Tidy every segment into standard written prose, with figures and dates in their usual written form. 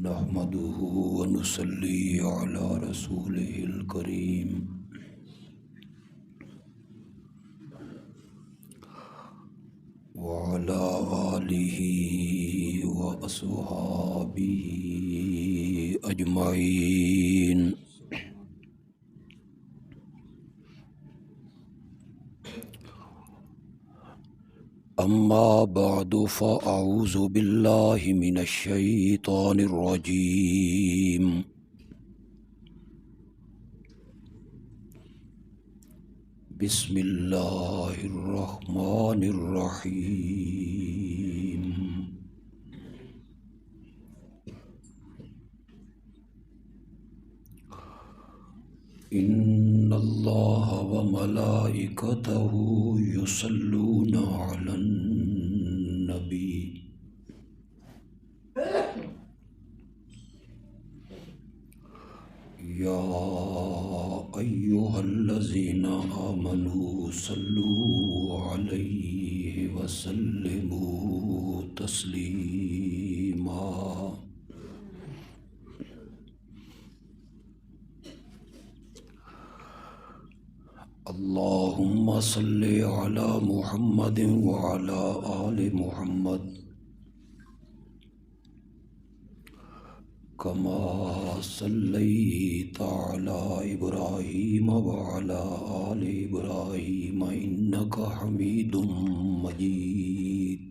نحمده ونصلي على رسوله الكريم وعلى آله وأصحابه أجمعين. أما بعد فأعوذ بالله من الشيطان الرجيم. بسم الله الرحمن الرحيم. إن الله وملائكته يصلون على النبي يا أيها الذين آمنوا صلوا عليه وسلموا تسليما. اللهم صل على محمد وعلى آل محمد كما صليت على إبراهيم وعلى آل إبراهيم إنك حميد مجيد.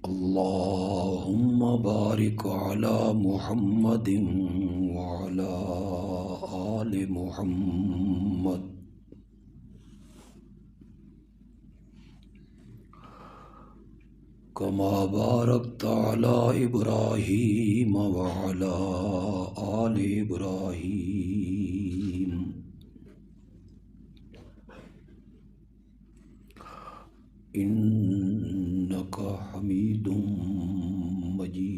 اللهم بارك على محمد وعلى آل محمد كما باركت على إبراهيم وعلى آل إبراهيم إنك حميد مجيد.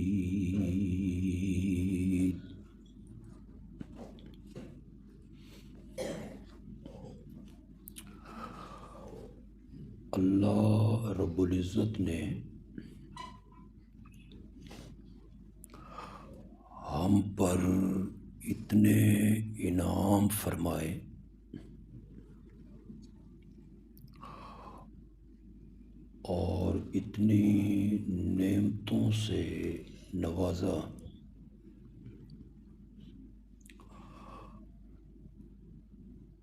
اللہ رب العزت نے ہم پر اتنے انعام فرمائے اور اتنی نعمتوں سے نوازا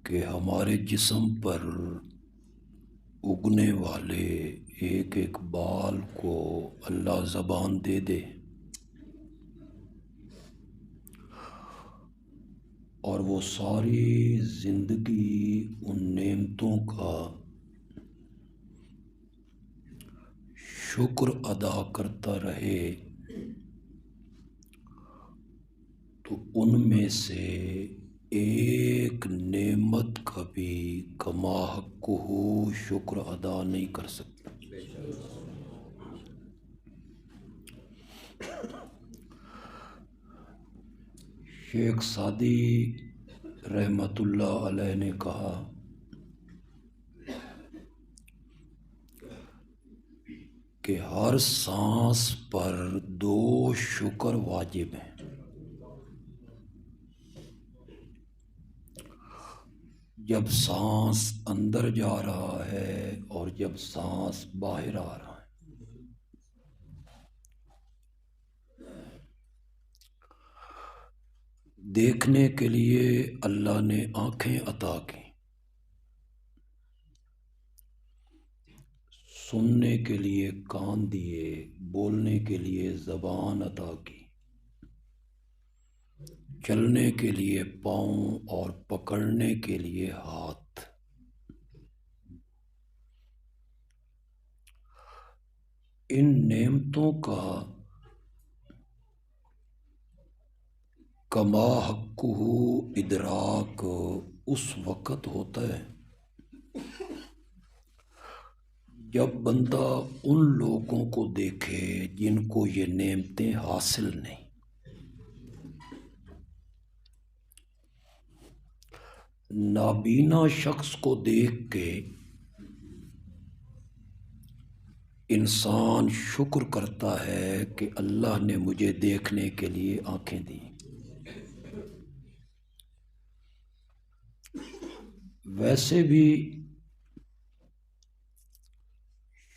کہ ہمارے جسم پر اگنے والے ایک ایک بال کو اللہ زبان دے دے اور وہ ساری زندگی ان نعمتوں کا شکر ادا کرتا رہے تو ان میں سے ایک نعمت کا بھی کما حقہ شکر ادا نہیں کر سکتا. شیخ سعدی رحمت اللہ علیہ نے کہا کہ ہر سانس پر 2 شکر واجب ہیں. جب سانس اندر جا رہا ہے اور جب سانس باہر آ رہا ہے. دیکھنے کے لیے اللہ نے آنکھیں عطا کی، سننے کے لیے کان دیے، بولنے کے لیے زبان عطا کی، چلنے کے لیے پاؤں اور پکڑنے کے لیے ہاتھ. ان نعمتوں کا کما حقہ ادراک اس وقت ہوتا ہے جب بندہ ان لوگوں کو دیکھے جن کو یہ نعمتیں حاصل نہیں. نابینا شخص کو دیکھ کے انسان شکر کرتا ہے کہ اللہ نے مجھے دیکھنے کے لیے آنکھیں دی. ویسے بھی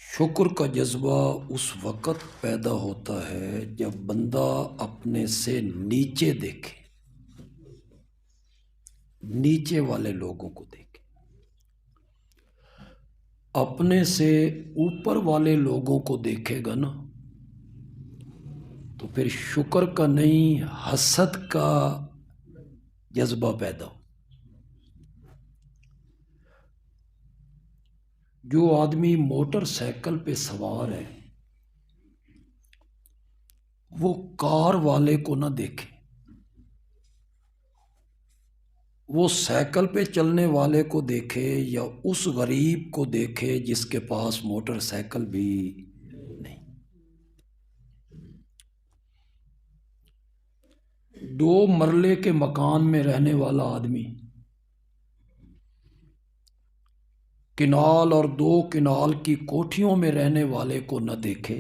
شکر کا جذبہ اس وقت پیدا ہوتا ہے جب بندہ اپنے سے نیچے دیکھے، نیچے والے لوگوں کو دیکھے. اپنے سے اوپر والے لوگوں کو دیکھے گا نا تو پھر شکر کا نہیں حسد کا جذبہ پیدا ہو. جو آدمی موٹر سائیکل پہ سوار ہے وہ کار والے کو نہ دیکھے، وہ سائیکل پہ چلنے والے کو دیکھے یا اس غریب کو دیکھے جس کے پاس موٹر سائیکل بھی نہیں. 2 مرلے کے مکان میں رہنے والا آدمی کنال اور 2 کنال کی کوٹھیوں میں رہنے والے کو نہ دیکھے،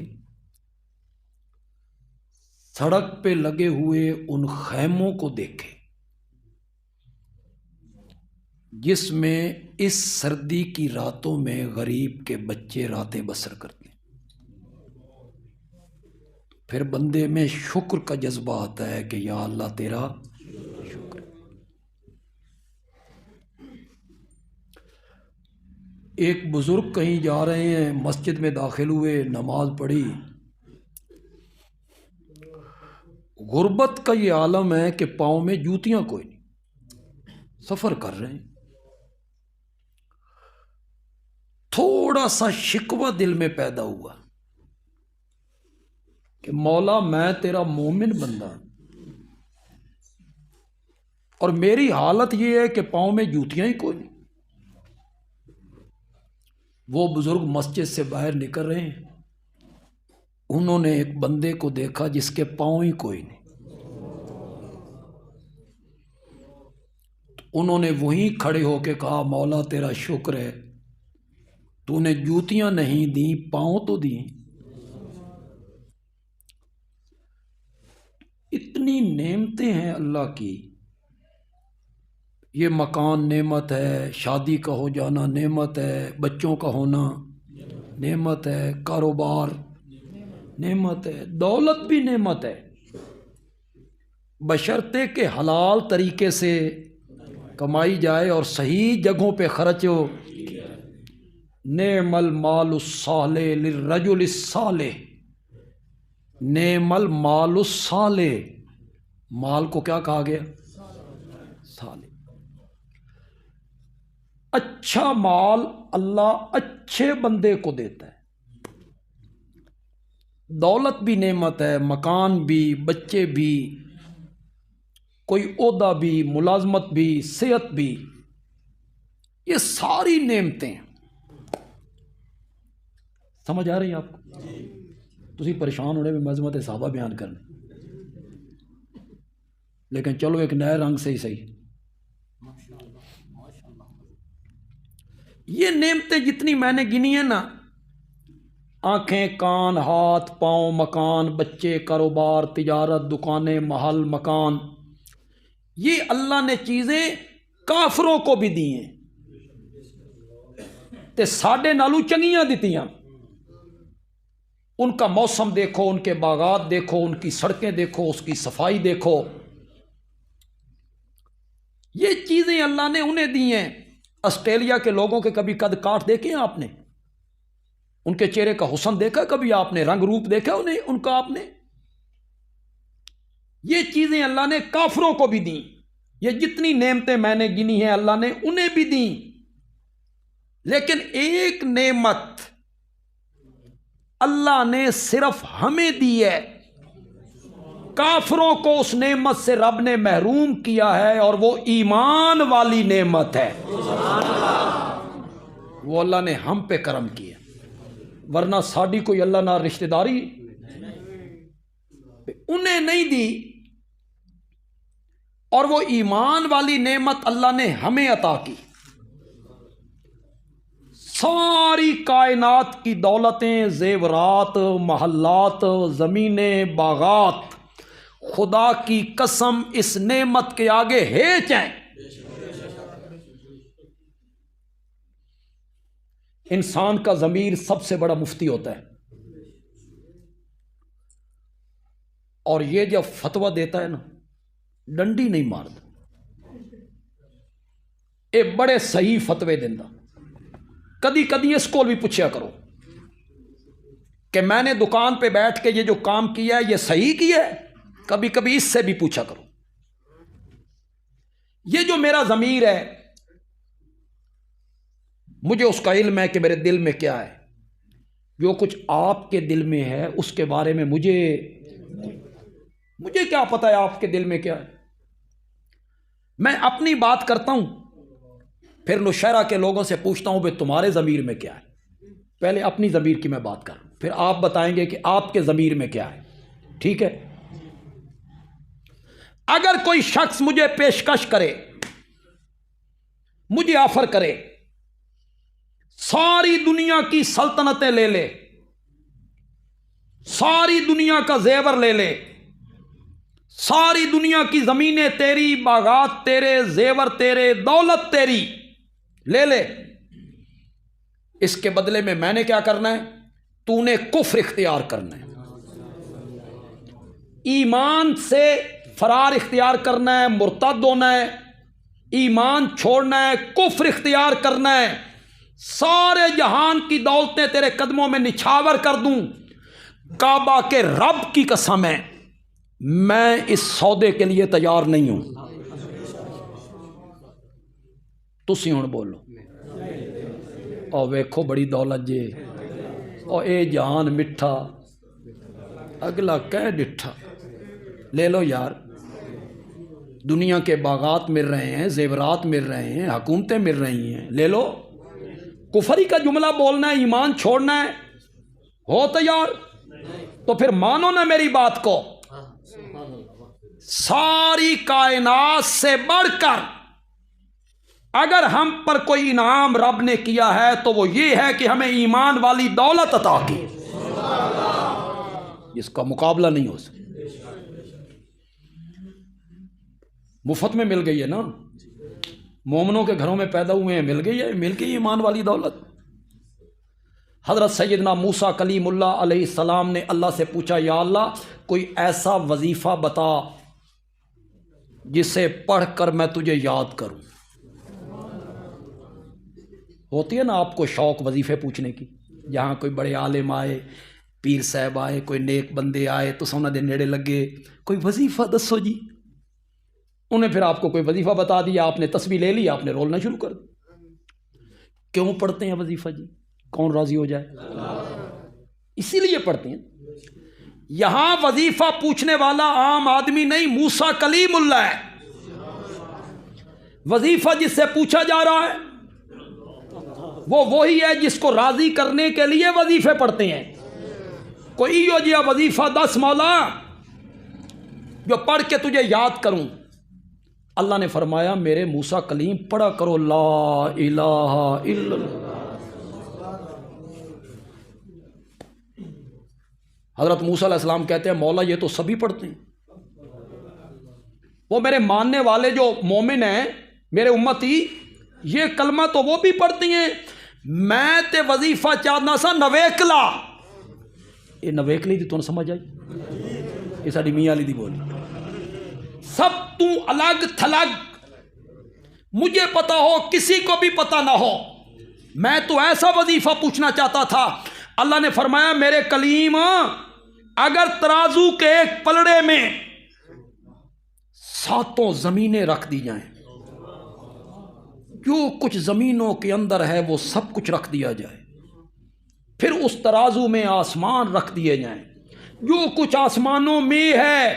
سڑک پہ لگے ہوئے ان خیموں کو دیکھے جس میں اس سردی کی راتوں میں غریب کے بچے راتیں بسر کرتے ہیں. پھر بندے میں شکر کا جذبہ آتا ہے کہ یا اللہ تیرا شکر. ایک بزرگ کہیں جا رہے ہیں، مسجد میں داخل ہوئے، نماز پڑھی. غربت کا یہ عالم ہے کہ پاؤں میں جوتیاں کوئی نہیں، سفر کر رہے ہیں. تھوڑا سا شکوہ دل میں پیدا ہوا کہ مولا میں تیرا مومن بندہ ہوں اور میری حالت یہ ہے کہ پاؤں میں جوتیاں ہی کوئی نہیں. وہ بزرگ مسجد سے باہر نکل رہے ہیں، انہوں نے ایک بندے کو دیکھا جس کے پاؤں ہی کوئی نہیں. انہوں نے وہیں کھڑے ہو کے کہا مولا تیرا شکر ہے، تو نے جوتیاں نہیں دیں، پاؤں تو دیں. اتنی نعمتیں ہیں اللہ کی. یہ مکان نعمت ہے، شادی کا ہو جانا نعمت ہے، بچوں کا ہونا نعمت ہے، کاروبار نعمت ہے، دولت بھی نعمت ہے، بشرطے کہ حلال طریقے سے کمائی جائے اور صحیح جگہوں پہ خرچ ہو. نعم المال الصالح للرجل الصالح، نعم المال الصالح، مال کو کیا کہا گیا؟ صالح. اچھا مال اللہ اچھے بندے کو دیتا ہے. دولت بھی نعمت ہے، مکان بھی، بچے بھی، کوئی عہدہ بھی، ملازمت بھی، صحت بھی، یہ ساری نعمتیں. سمجھ آ رہی ہیں آپ کو؟ تسی پریشان ہونے میں عظمت صحابہ بیان کرنے، لیکن چلو ایک نئے رنگ سے ہی صحیح. یہ نعمتیں جتنی میں نے گنی ہیں نا، آنکھیں، کان، ہاتھ، پاؤں، مکان، بچے، کاروبار، تجارت، دکانیں، محل، مکان، یہ اللہ نے چیزیں کافروں کو بھی دی ہیں تے ساڈے نالو چنگیاں دتیاں. ان کا موسم دیکھو، ان کے باغات دیکھو، ان کی سڑکیں دیکھو، اس کی صفائی دیکھو. یہ چیزیں اللہ نے انہیں دی ہیں. آسٹریلیا کے لوگوں کے کبھی قد کاٹ دیکھے ہیں آپ نے؟ ان کے چہرے کا حسن دیکھا کبھی آپ نے؟ رنگ روپ دیکھا انہیں ان کا آپ نے؟ یہ چیزیں اللہ نے کافروں کو بھی دیں. یہ جتنی نعمتیں میں نے گنی ہیں اللہ نے انہیں بھی دیں. لیکن ایک نعمت اللہ نے صرف ہمیں دی ہے، کافروں کو اس نعمت سے رب نے محروم کیا ہے، اور وہ ایمان والی نعمت ہے. وہ اللہ نے ہم پہ کرم کیا، ورنہ ساڈی کوئی اللہ نہ رشتہ داری انہیں نہیں دی. اور وہ ایمان والی نعمت اللہ نے ہمیں عطا کی. ساری ساری کائنات کی دولتیں، زیورات، محلات، زمینیں، باغات، خدا کی قسم اس نعمت کے آگے ہیچ ہیں۔ انسان کا ضمیر سب سے بڑا مفتی ہوتا ہے، اور یہ جب فتویٰ دیتا ہے نا، ڈنڈی نہیں مارتا، اے بڑے صحیح فتوے دینا۔ کدی کدی اس کو بھی پوچھا کرو کہ میں نے دکان پہ بیٹھ کے یہ جو کام کیا ہے یہ صحیح کیا ہے، کبھی کبھی اس سے بھی پوچھا کرو۔ یہ جو میرا ضمیر ہے، مجھے اس کا علم ہے کہ میرے دل میں کیا ہے، جو کچھ آپ کے دل میں ہے اس کے بارے میں مجھے کیا پتہ ہے آپ کے دل میں کیا ہے۔ میں اپنی بات کرتا ہوں، پھر نوشہرہ کے لوگوں سے پوچھتا ہوں بھئی تمہارے ضمیر میں کیا ہے۔ پہلے اپنی ضمیر کی میں بات کروں، پھر آپ بتائیں گے کہ آپ کے ضمیر میں کیا ہے، ٹھیک ہے؟ اگر کوئی شخص مجھے پیشکش کرے، مجھے آفر کرے، ساری دنیا کی سلطنتیں لے لے، ساری دنیا کا زیور لے لے، ساری دنیا کی زمینیں تیری، باغات تیرے، زیور تیرے، دولت تیری، لے لے، اس کے بدلے میں نے کیا کرنا ہے؟ تو نے کفر اختیار کرنا ہے، ایمان سے فرار اختیار کرنا ہے، مرتد ہونا ہے، ایمان چھوڑنا ہے، کفر اختیار کرنا ہے۔ سارے جہان کی دولتیں تیرے قدموں میں نچھاور کر دوں، کعبہ کے رب کی قسم ہے میں اس سودے کے لیے تیار نہیں ہوں۔ تسی ہن بولو، او ویکھو بڑی دولت جے، او اے جہان مٹھا، اگلا کہہ ڈٹھا، لے لو یار، دنیا کے باغات مل رہے ہیں، زیورات مل رہے ہیں، حکومتیں مل رہی ہیں، لے لو۔ کفری کا جملہ بولنا ہے، ایمان چھوڑنا ہے، ہو تیار؟ تو پھر مانو نا میری بات کو، ساری کائنات سے بڑھ کر اگر ہم پر کوئی انعام رب نے کیا ہے تو وہ یہ ہے کہ ہمیں ایمان والی دولت عطا کی، اس کا مقابلہ نہیں ہو سکتا۔ مفت میں مل گئی ہے نا، مومنوں کے گھروں میں پیدا ہوئے ہیں، مل گئی ایمان والی دولت۔ حضرت سیدنا موسیٰ کلیم اللہ علیہ السلام نے اللہ سے پوچھا، یا اللہ کوئی ایسا وظیفہ بتا جسے پڑھ کر میں تجھے یاد کروں۔ ہوتی ہے نا آپ کو شوق وظیفے پوچھنے کی، جہاں کوئی بڑے عالم آئے، پیر صاحب آئے، کوئی نیک بندے آئے تو سونا دے نیڑے لگے، کوئی وظیفہ دسو جی، انہیں پھر آپ کو کوئی وظیفہ بتا دیا، آپ نے تسبیح لے لی، آپ نے رولنا شروع کر دیا۔ کیوں پڑھتے ہیں وظیفہ جی؟ کون راضی ہو جائے؟ اسی لیے پڑھتے ہیں۔ یہاں وظیفہ پوچھنے والا عام آدمی نہیں، موسیٰ کلیم اللہ ہے۔ وظیفہ جس سے پوچھا جا رہا ہے وہ وہی ہے جس کو راضی کرنے کے لیے وظیفے پڑھتے ہیں۔ کوئی ہو جیا وظیفہ دس مولا جو پڑھ کے تجھے یاد کروں۔ اللہ نے فرمایا میرے موسیٰ کلیم پڑھا کرو لا الہ الا اللہ۔ حضرت موسیٰ علیہ السلام کہتے ہیں مولا یہ تو سبھی پڑھتے ہیں، وہ میرے ماننے والے جو مومن ہیں، میرے امتی، یہ کلمہ تو وہ بھی پڑھتی ہیں، میں تے وظیفہ چاہنا سا نویکلا۔ یہ نویکلی دی تو نہ سمجھ آئی، یہ ساڑی میاں علی دی بولی، سب تو الگ تھلگ، مجھے پتا ہو کسی کو بھی پتا نہ ہو، میں تو ایسا وظیفہ پوچھنا چاہتا تھا۔ اللہ نے فرمایا میرے کلیم اگر ترازو کے ایک پلڑے میں ساتوں زمینیں رکھ دی جائیں، جو کچھ زمینوں کے اندر ہے وہ سب کچھ رکھ دیا جائے، پھر اس ترازو میں آسمان رکھ دیے جائیں، جو کچھ آسمانوں میں ہے،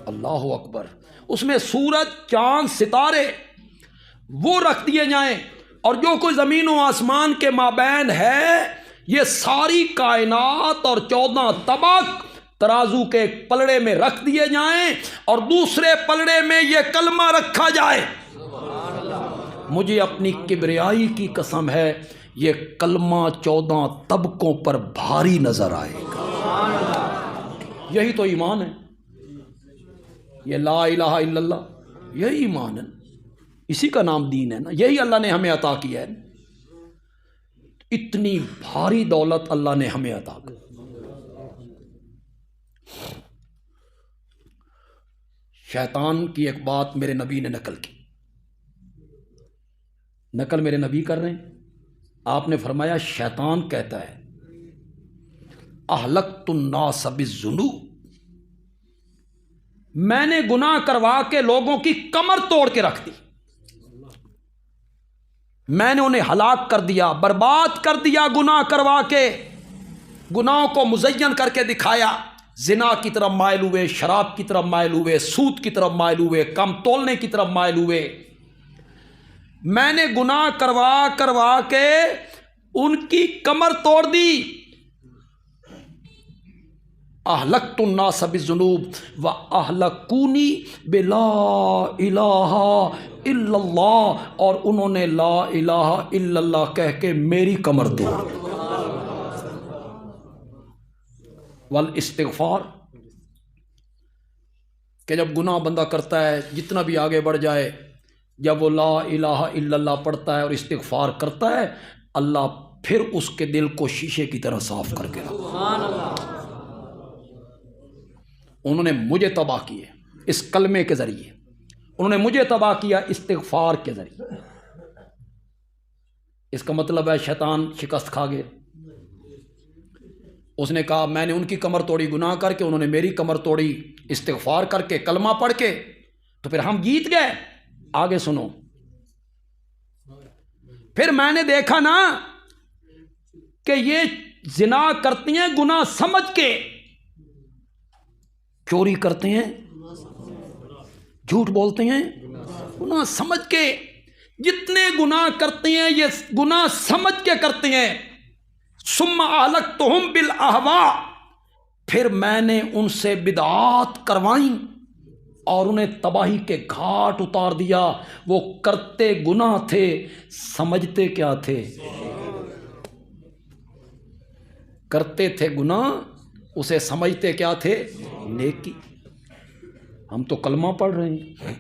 اللہ اکبر، اس میں سورج چاند ستارے وہ رکھ دیے جائیں، اور جو کوئی زمین و آسمان کے مابین ہے، یہ ساری کائنات اور 14 طبق ترازو کے ایک پلڑے میں رکھ دیے جائیں، اور دوسرے پلڑے میں یہ کلمہ رکھا جائے۔ مجھے اپنی کبریائی کی قسم ہے یہ کلمہ 14 طبقوں پر بھاری نظر آئے گا۔ یہی تو ایمان ہے، یہ لا الہ الا اللہ، یہی ایمان ہے، اسی کا نام دین ہے نا، یہی اللہ نے ہمیں عطا کیا ہے۔ اتنی بھاری دولت اللہ نے ہمیں عطا کی۔ شیطان کی ایک بات میرے نبی نے نقل کی، نقل میرے نبی کر رہے ہیں، آپ نے فرمایا شیطان کہتا ہے اہلکت الناس بالذنوب، میں نے گناہ کروا کے لوگوں کی کمر توڑ کے رکھ دی، میں نے انہیں ہلاک کر دیا، برباد کر دیا، گناہ کروا کے گناہوں کو مزین کر کے دکھایا، زنا کی طرف مائل ہوئے، شراب کی طرف مائل ہوئے، سود کی طرف مائل ہوئے، کم تولنے کی طرف مائل ہوئے، میں نے گناہ کروا کے ان کی کمر توڑ دی۔ اہلکت الناس بالذنوب واہلکونی بلا الہ الا اللہ، اور انہوں نے لا الہ الا اللہ کہہ کے میری کمر توڑ دی۔ والاستغفار، کہ جب گناہ بندہ کرتا ہے جتنا بھی آگے بڑھ جائے، جب وہ لا الہ الا اللہ پڑھتا ہے اور استغفار کرتا ہے، اللہ پھر اس کے دل کو شیشے کی طرح صاف کر کے رکھتا۔ انہوں نے مجھے تباہ کیے اس کلمے کے ذریعے، انہوں نے مجھے تباہ کیا استغفار کے ذریعے۔ اس کا مطلب ہے شیطان شکست کھا گیا۔ اس نے کہا میں نے ان کی کمر توڑی گناہ کر کے، انہوں نے میری کمر توڑی استغفار کر کے، کلمہ پڑھ کے، تو پھر ہم جیت گئے۔ آگے سنو، پھر میں نے دیکھا نا کہ یہ زنا کرتی ہیں گناہ سمجھ کے، چوری کرتے ہیں، جھوٹ بولتے ہیں گناہ سمجھ کے، جتنے گناہ کرتے ہیں یہ گناہ سمجھ کے کرتے ہیں۔ ثم اہلکتہم بالاہواء، پھر میں نے ان سے بدعات کروائیں اور انہیں تباہی کے گھاٹ اتار دیا۔ وہ کرتے گناہ تھے، سمجھتے کیا تھے؟ کرتے تھے گناہ، اسے سمجھتے کیا تھے؟ نیکی۔ ہم تو کلمہ پڑھ رہے ہیں،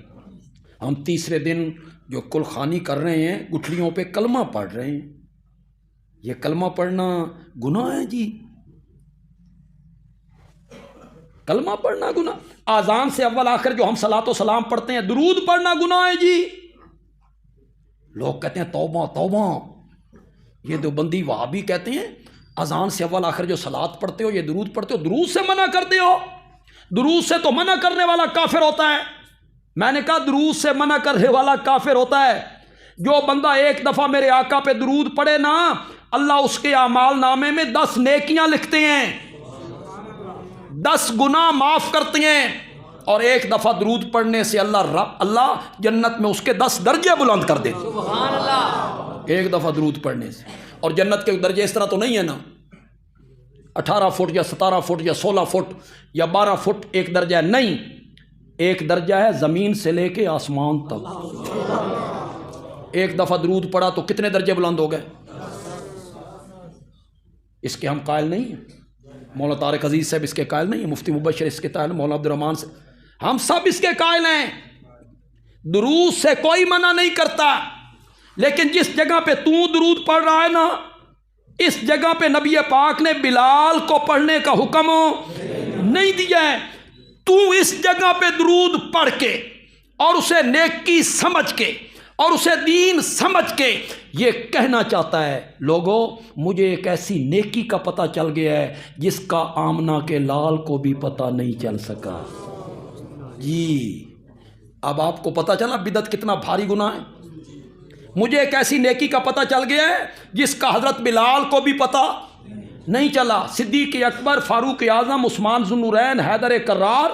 ہم تیسرے دن جو کل خوانی کر رہے ہیں گٹھلیوں پہ کلمہ پڑھ رہے ہیں، یہ کلمہ پڑھنا گناہ ہے جی؟ کلمہ پڑھنا گناہ؟ آذان سے اول آخر جو ہم صلاۃ و سلام پڑھتے ہیں درود پڑھنا گناہ ہے جی؟ لوگ کہتے ہیں توبہ توبہ، یہ دیوبندی وہابی کہتے ہیں اذان سے اول آخر جو صلاۃ پڑھتے ہو، یہ درود پڑھتے ہو، درود سے منع کرتے ہو۔ درود سے تو منع کرنے والا کافر ہوتا ہے۔ میں نے کہا درود سے منع کرنے والا کافر ہوتا ہے۔ جو بندہ ایک دفعہ میرے آقا پہ درود پڑھے نا، اللہ اس کے اعمال نامے میں 10 نیکیاں لکھتے ہیں، 10 گناہ معاف کرتے ہیں، اور ایک دفعہ درود پڑھنے سے اللہ جنت میں اس کے 10 درجے بلند کر دیتے۔ سبحان اللہ! ایک دفعہ درود پڑھنے سے۔ اور جنت کے درجے اس طرح تو نہیں ہے نا، 18 فٹ یا 17 فٹ یا 16 فٹ یا 12 فٹ ایک درجہ ہے، نہیں، ایک درجہ ہے زمین سے لے کے آسمان تک۔ ایک دفعہ درود پڑھا تو کتنے درجے بلند ہو گئے؟ اس کے ہم قائل نہیں ہیں، مولانا طارق عزیز صاحب اس کے قائل نہیں ہیں، مفتی مبشر اس کے قائل ہیں، مولانا عبد الرحمان سے، ہم سب اس کے قائل ہیں۔ درود سے کوئی منع نہیں کرتا، لیکن جس جگہ پہ تو درود پڑھ رہا ہے نا، اس جگہ پہ نبی پاک نے بلال کو پڑھنے کا حکم نہیں دیا ہے۔ تو اس جگہ پہ درود پڑھ کے اور اسے نیکی سمجھ کے اور اسے دین سمجھ کے یہ کہنا چاہتا ہے لوگوں مجھے ایک ایسی نیکی کا پتہ چل گیا ہے جس کا آمنہ کے لال کو بھی پتہ نہیں چل سکا۔ جی اب آپ کو پتہ چلا بدعت کتنا بھاری گناہ ہے۔ مجھے ایک ایسی نیکی کا پتہ چل گیا ہے جس کا حضرت بلال کو بھی پتہ نہیں چلا، صدیق اکبر، فاروق اعظم، عثمان ذو النورین، حیدر کرار،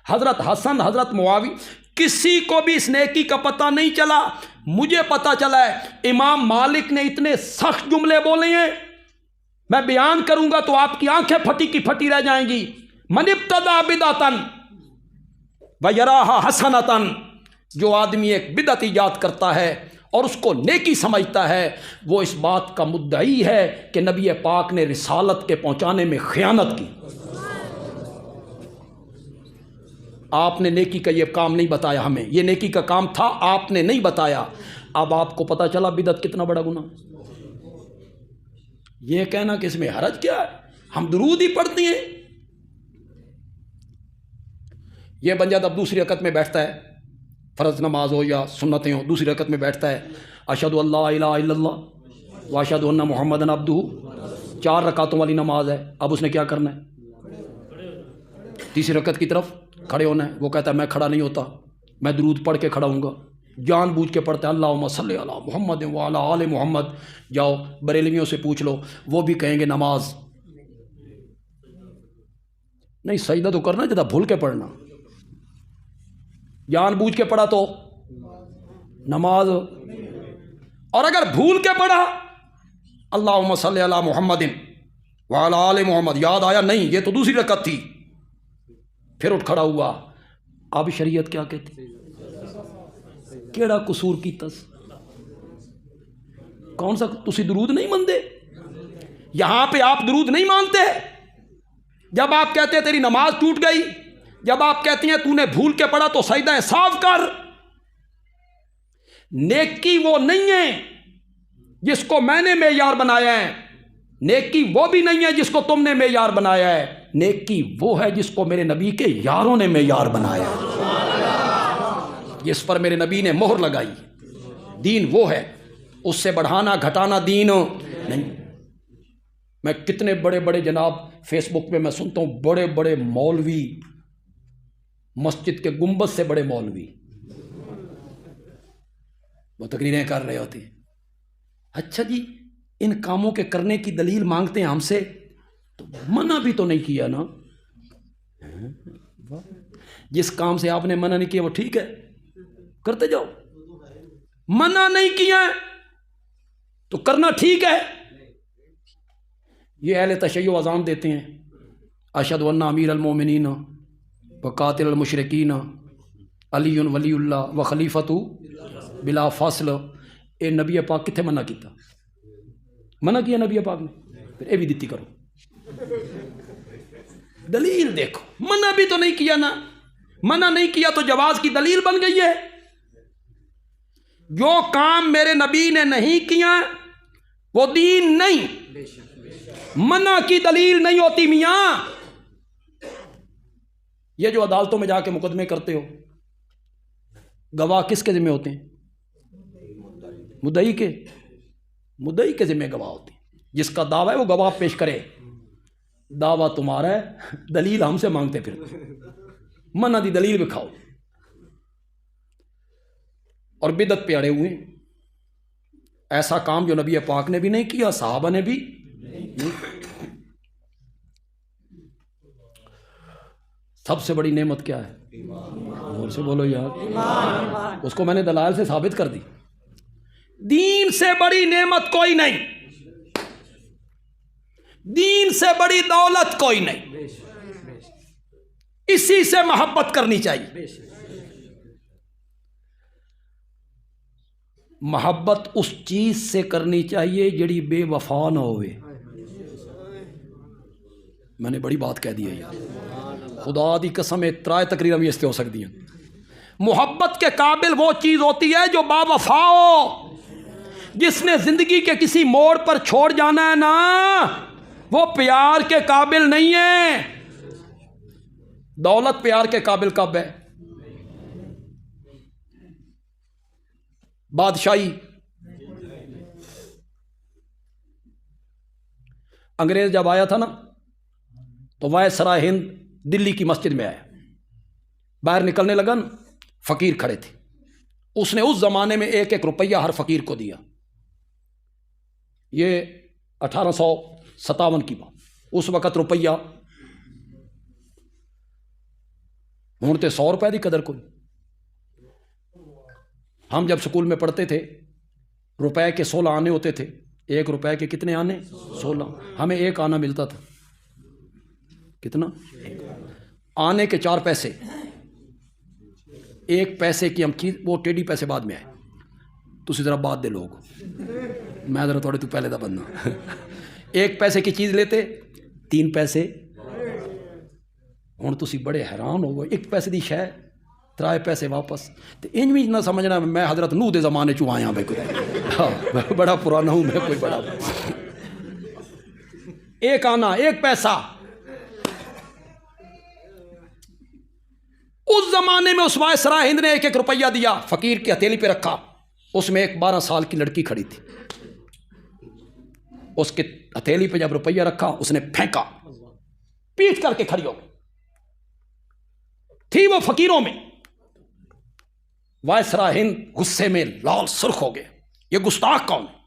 حضرت حسن، حضرت معاویہ، کسی کو بھی اس نیکی کا پتہ نہیں چلا۔ مجھے پتہ چلا ہے امام مالک نے اتنے سخت جملے بولے ہیں، میں بیان کروں گا تو آپ کی آنکھیں پھٹی کی پھٹی رہ جائیں گی۔ من ابتدع بدعتن ویراھا حسنتن، جو آدمی ایک بدعت ایجاد کرتا ہے اور اس کو نیکی سمجھتا ہے، وہ اس بات کا مدعی ہے کہ نبی پاک نے رسالت کے پہنچانے میں خیانت کی۔ آپ نے نیکی کا یہ کام نہیں بتایا ہمیں، یہ نیکی کا کام تھا، آپ نے نہیں بتایا۔ اب آپ کو پتہ چلا بدعت کتنا بڑا گناہ۔ یہ کہنا کہ اس میں حرج کیا ہے، ہم درود ہی پڑھتی ہیں۔ یہ بن جاتا اب دوسری رکعت میں بیٹھتا ہے، فرض نماز ہو یا سنتیں ہوں، دوسری رکعت میں بیٹھتا ہے، اشہد ان لا الہ الا اللہ واشہد ان محمدًا عبدہ، 4 رکعتوں والی نماز ہے۔ اب اس نے کیا کرنا ہے؟ تیسری رکعت کی طرف کھڑے ہونا ہے۔ وہ کہتا ہے میں کھڑا نہیں ہوتا، میں درود پڑھ کے کھڑا ہوں گا، جان بوجھ کے پڑھتا ہے اللہم صلی علی محمد وعلی آل محمد۔ جاؤ بریلویوں سے پوچھ لو، وہ بھی کہیں گے نماز نہیں، سجدہ تو کرنا چاہتا، بھول کے پڑھنا، جان بوجھ کے پڑھا تو نماز، اور اگر بھول کے پڑھا اللہم صلی علی محمد وعلی آل محمد، یاد آیا نہیں یہ تو دوسری رکعت تھی، پھر اٹھ کھڑا ہوا۔ اب شریعت کیا کہتی؟ کیڑا قصور کی تس، کون سا تسی درود نہیں مانتے؟ یہاں پہ آپ درود نہیں مانتے؟ جب آپ کہتے ہیں تیری نماز ٹوٹ گئی، جب آپ کہتی ہیں تو نے بھول کے پڑھا تو سجدہ صاف کر۔ نیکی وہ نہیں ہے جس کو میں نے معیار بنایا ہے، نیکی وہ بھی نہیں ہے جس کو تم نے معیار بنایا ہے، نیکی وہ ہے جس کو میرے نبی کے یاروں نے معیار بنایا، جس پر میرے نبی نے مہر لگائی۔ دین وہ ہے، اس سے بڑھانا گھٹانا دین نہیں۔ میں کتنے بڑے بڑے جناب فیس بک پہ میں سنتا ہوں، بڑے بڑے مولوی، مسجد کے گنبد سے بڑے مولوی، وہ تقریریں کر رہے ہوتے ہیں۔ اچھا جی، ان کاموں کے کرنے کی دلیل مانگتے ہیں ہم سے، تو منع بھی تو نہیں کیا نا۔ جس کام سے آپ نے منع نہیں کیا وہ ٹھیک ہے، کرتے جاؤ، منع نہیں کیا تو کرنا ٹھیک ہے۔ یہ اہل تشیع اذان دیتے ہیں، اشہد ان امیر المومنین وقاتل المشرکین علی ولی اللہ و خلیفۃ بلا فاصل۔ اے نبی پاک کتنے منع کیتا؟ منع کیا نبی پاک نے، پھر اے بھی دیتی کرو، دلیل دیکھو۔ منع بھی تو نہیں کیا نا، منع نہیں کیا تو جواز کی دلیل بن گئی ہے۔ جو کام میرے نبی نے نہیں کیا وہ دین نہیں، منع کی دلیل نہیں ہوتی میاں۔ یہ جو عدالتوں میں جا کے مقدمے کرتے ہو، گواہ کس کے ذمہ ہوتے ہیں؟ مدعی کے ذمہ گواہ ہوتے ہیں۔ جس کا دعویٰ ہے وہ گواہ پیش کرے، دعویٰ تمہارا ہے، دلیل ہم سے مانگتے پھر، منع دی دلیل بکھاؤ۔ اور بدعت پہ اڑے ہوئے ہیں، ایسا کام جو نبی پاک نے بھی نہیں کیا، صحابہ نے بھی نہیں۔ سب سے بڑی نعمت کیا ہے؟ اور سے بولو یار، اس کو میں نے دلائل سے ثابت کر دی۔ دین سے بڑی نعمت کوئی نہیں، دین سے بڑی دولت کوئی نہیں، اسی سے محبت کرنی چاہیے۔ محبت اس چیز سے کرنی چاہیے جڑی بے وفا نہ ہوئے۔ میں نے بڑی بات کہہ دی ہے یار، خدا دی قسم اترائے تقریر بھی اس سے ہو سکتی ہیں۔ محبت کے قابل وہ چیز ہوتی ہے جو با وفا ہو، جس نے زندگی کے کسی موڑ پر چھوڑ جانا ہے نا، وہ پیار کے قابل نہیں ہے۔ دولت پیار کے قابل کب ہے؟ بادشاہی، انگریز جب آیا تھا نا تو وائسرا ہند دلی کی مسجد میں آیا، باہر نکلنے لگا نا، فقیر کھڑے تھے، اس نے اس زمانے میں 1-1 روپیہ ہر فقیر کو دیا۔ یہ 1857 کی بات، اس وقت روپیہ ہوں تے 100 روپے کی قدر کوئی۔ ہم جب سکول میں پڑھتے تھے روپے کے 16 آنے ہوتے تھے، 1 روپے کے کتنے آنے؟ 16۔ ہمیں 1 آنا ملتا تھا، کتنا؟ آنے کے 4 پیسے، 1 پیسے کی ہم چیز، وہ ٹیڑھی پیسے بعد میں آئے، تسی ذرا بعد دے لوگ میں ذرا تھوڑے تو پہلے دا بندہ 1 پیسے کی چیز لیتے 3 پیسے ہوں تسی بڑے حیران ہو گئے 1 پیسے دی شے 3 پیسے واپس تو انج بھی نہ سمجھنا میں حضرت نوح دے زمانے چوں آیا بھائی کوئی بڑا پرانا ہوں میں کوئی بڑا 1 آنا 1 پیسہ اس زمانے میں اس وائسرائے ہند نے 1 روپیہ دیا فقیر کی ہتھیلی پہ رکھا اس میں ایک 12 سال کی لڑکی کھڑی تھی اس کے ہتھیلی پہ جب روپیہ رکھا اس نے پھینکا پیٹ کر کے کھڑی ہو گئی تھی وہ فقیروں میں وائسرائے ہند غصے میں لال سرخ ہو گئے یہ گستاخ کون ہے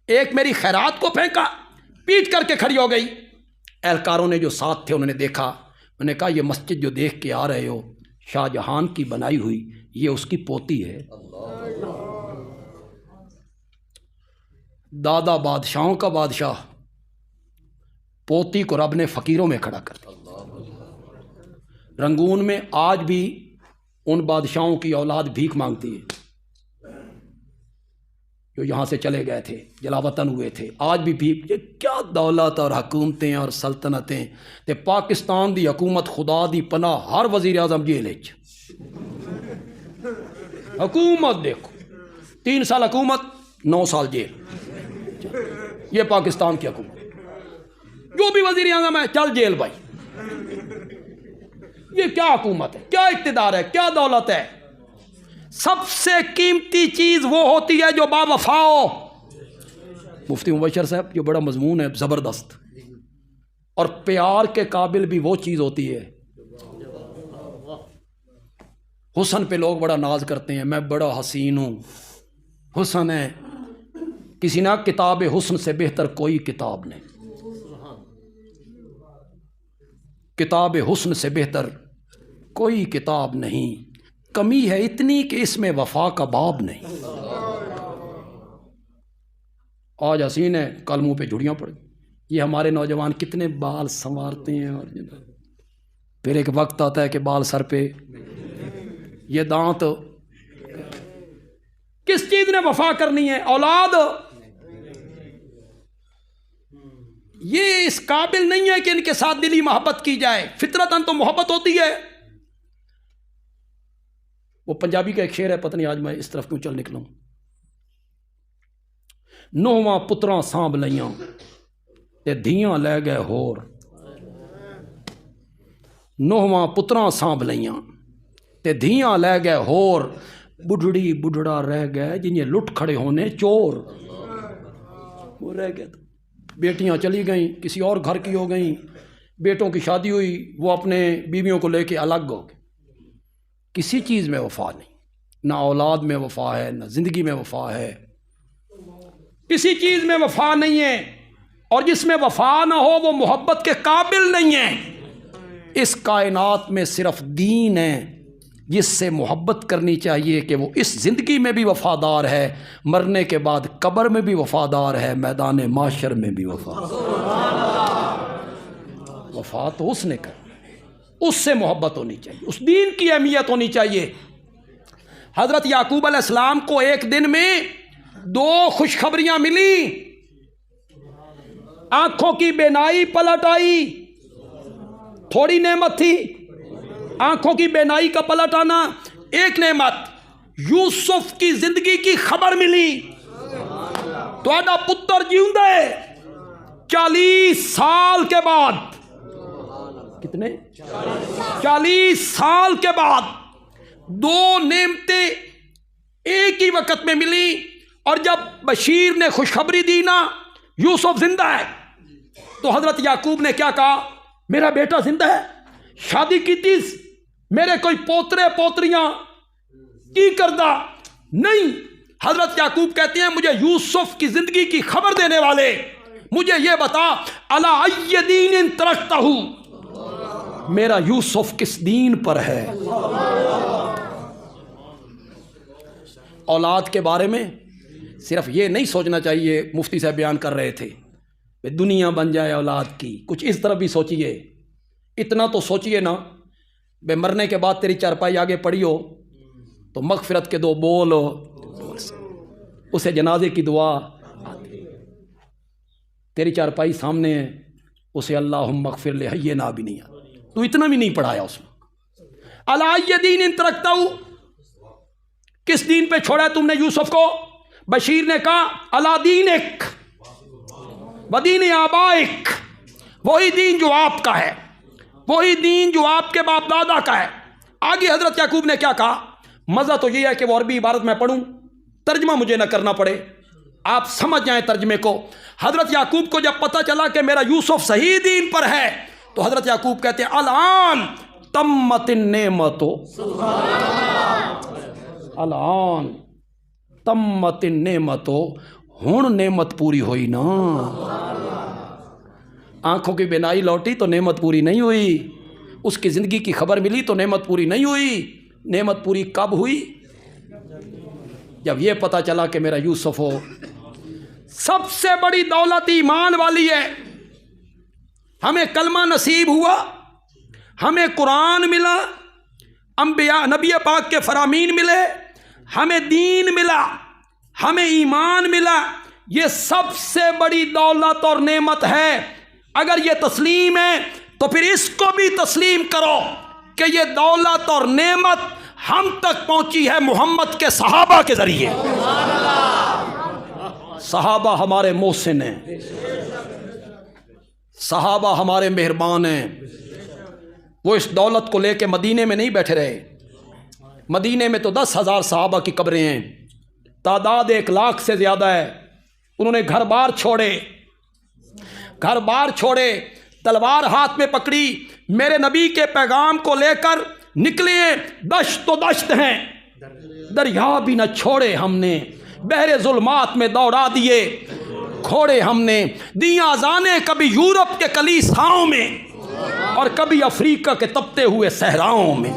ایک میری خیرات کو پھینکا پیٹ کر کے کھڑی ہو گئی اہلکاروں نے جو ساتھ تھے انہوں نے دیکھا انہوں نے کہا یہ مسجد جو دیکھ کے آ رہے ہو شاہ جہان کی بنائی ہوئی یہ اس کی پوتی ہے دادا بادشاہوں کا بادشاہ پوتی کو رب نے فقیروں میں کھڑا کر دیا رنگون میں آج بھی ان بادشاہوں کی اولاد بھیک مانگتی ہے جو یہاں سے چلے گئے تھے جلاوطن ہوئے تھے آج بھی بھیک یہ کیا دولت اور حکومتیں اور سلطنتیں تے پاکستان دی حکومت خدا دی پناہ ہر وزیر اعظم جیل وچ حکومت دیکھو 3 سال حکومت 9 سال جیل یہ پاکستان کی حکومت جو بھی وزیر اعظم ہے چل جیل بھائی یہ کیا حکومت ہے کیا اقتدار ہے کیا دولت ہے سب سے قیمتی چیز وہ ہوتی ہے جو با وفا ہو مفتی مبشر صاحب یہ بڑا مضمون ہے زبردست اور پیار کے قابل بھی وہ چیز ہوتی ہے حسن پہ لوگ بڑا ناز کرتے ہیں میں بڑا حسین ہوں حسن ہے کسی نہ کتاب حسن سے بہتر کوئی کتاب نہیں کتاب حسن سے بہتر کوئی کتاب نہیں کمی ہے اتنی کہ اس میں وفا کا باب نہیں آج حسین ہے کل منہ پہ جھڑیاں پڑ یہ ہمارے نوجوان کتنے بال سنوارتے ہیں اور پھر ایک وقت آتا ہے کہ بال سر پہ یہ دانت کس چیز نے وفا کرنی ہے اولاد یہ اس قابل نہیں ہے کہ ان کے ساتھ دلی محبت کی جائے فطرتاً تو محبت ہوتی ہے وہ پنجابی کا ایک شعر ہے پتہ نہیں آج میں اس طرف کیوں چل نکلا ہوں 9واں پتراں سانب لیاں تے دھیاں لے گئے ہور 9واں پتراں سانب لیاں تے دھیاں لے گئے ہور بڑھڑی بڑھڑا رہ گئے جنہیں لٹ کھڑے ہونے چور وہ رہ گئے بیٹیاں چلی گئیں کسی اور گھر کی ہو گئیں بیٹوں کی شادی ہوئی وہ اپنے بیویوں کو لے کے الگ ہو گئے کسی چیز میں وفا نہیں نہ اولاد میں وفا ہے نہ زندگی میں وفا ہے کسی چیز میں وفا نہیں ہے اور جس میں وفا نہ ہو وہ محبت کے قابل نہیں ہے اس کائنات میں صرف دین ہے جس سے محبت کرنی چاہیے کہ وہ اس زندگی میں بھی وفادار ہے مرنے کے بعد قبر میں بھی وفادار ہے میدان معاشر میں بھی وفا تو اس نے کر اس سے محبت ہونی چاہیے اس دین کی اہمیت ہونی چاہیے حضرت یعقوب علیہ السلام کو ایک دن میں 2 خوشخبریاں ملی آنکھوں کی بینائی پلٹ آئی تھوڑی نعمت تھی آنکھوں کی بینائی کا پلٹ آنا ایک نعمت یوسف کی زندگی کی خبر ملی تہاڈا پتر جیوندا ہے 40 سال کے بعد کتنے 40 سال کے بعد 2 نعمتیں ایک ہی وقت میں ملی اور جب بشیر نے خوشخبری دی نا یوسف زندہ ہے تو حضرت یعقوب نے کیا کہا میرا بیٹا زندہ ہے شادی کی تیس میرے کوئی پوترے پوتریاں کی کردہ نہیں حضرت یعقوب کہتے ہیں مجھے یوسف کی زندگی کی خبر دینے والے مجھے یہ بتا الا ای دین ترکتہ میرا یوسف کس دین پر ہے اولاد کے بارے میں صرف یہ نہیں سوچنا چاہیے مفتی صاحب بیان کر رہے تھے دنیا بن جائے اولاد کی کچھ اس طرح بھی سوچئے اتنا تو سوچئے نا بے مرنے کے بعد تیری چارپائی آگے پڑی ہو تو مغفرت کے 2 بول اسے جنازے کی دعا آتی، تیری چارپائی سامنے ہے، اسے اللہم اغفر لحینا بھی نہیں آتا، تو اتنا بھی نہیں پڑھایا اس میں۔ علی دین ان ترکتہ، کس دین پہ چھوڑا تم نے یوسف کو؟ بشیر نے کہا علی دینک ودین آبائک، وہی دین جو آپ کا ہے، وہی دین جو آپ کے باپ دادا کا ہے۔ آگے حضرت یعقوب نے کیا کہا؟ مزہ تو یہ ہے کہ وہ عربی عبارت میں پڑھوں، ترجمہ مجھے نہ کرنا پڑے، آپ سمجھ جائیں ترجمے کو۔ حضرت یعقوب کو جب پتہ چلا کہ میرا یوسف صحیح دین پر ہے، تو حضرت یعقوب کہتے ہیں الان تمت النعمت، الان تمت النعمت، ہن نعمت پوری ہوئی نا۔ آنکھوں کی بینائی لوٹی تو نعمت پوری نہیں ہوئی، اس کی زندگی کی خبر ملی تو نعمت پوری نہیں ہوئی۔ نعمت پوری کب ہوئی؟ جب یہ پتہ چلا کہ میرا یوسف ہو۔ سب سے بڑی دولت ایمان والی ہے۔ ہمیں کلمہ نصیب ہوا، ہمیں قرآن ملا، انبیاء نبی پاک کے فرامین ملے، ہمیں دین ملا، ہمیں ایمان ملا، یہ سب سے بڑی دولت اور نعمت ہے۔ اگر یہ تسلیم ہے تو پھر اس کو بھی تسلیم کرو کہ یہ دولت اور نعمت ہم تک پہنچی ہے محمد کے صحابہ کے ذریعے۔ صحابہ ہمارے محسن ہیں، صحابہ ہمارے مہربان ہیں۔ وہ اس دولت کو لے کے مدینے میں نہیں بیٹھے رہے، مدینے میں تو 10,000 صحابہ کی قبریں ہیں، تعداد 1,00,000 سے زیادہ ہے۔ انہوں نے گھر بار چھوڑے، گھر بار چھوڑے، تلوار ہاتھ میں پکڑی، میرے نبی کے پیغام کو لے کر نکلے ہیں۔ دشت و دشت ہیں، دریا بھی نہ چھوڑے ہم نے، بحر ظلمات میں دوڑا دیے کھوڑے ہم نے، دیاں اذانیں کبھی یورپ کے کلیساؤں میں اور کبھی افریقہ کے تپتے ہوئے صحراؤں میں۔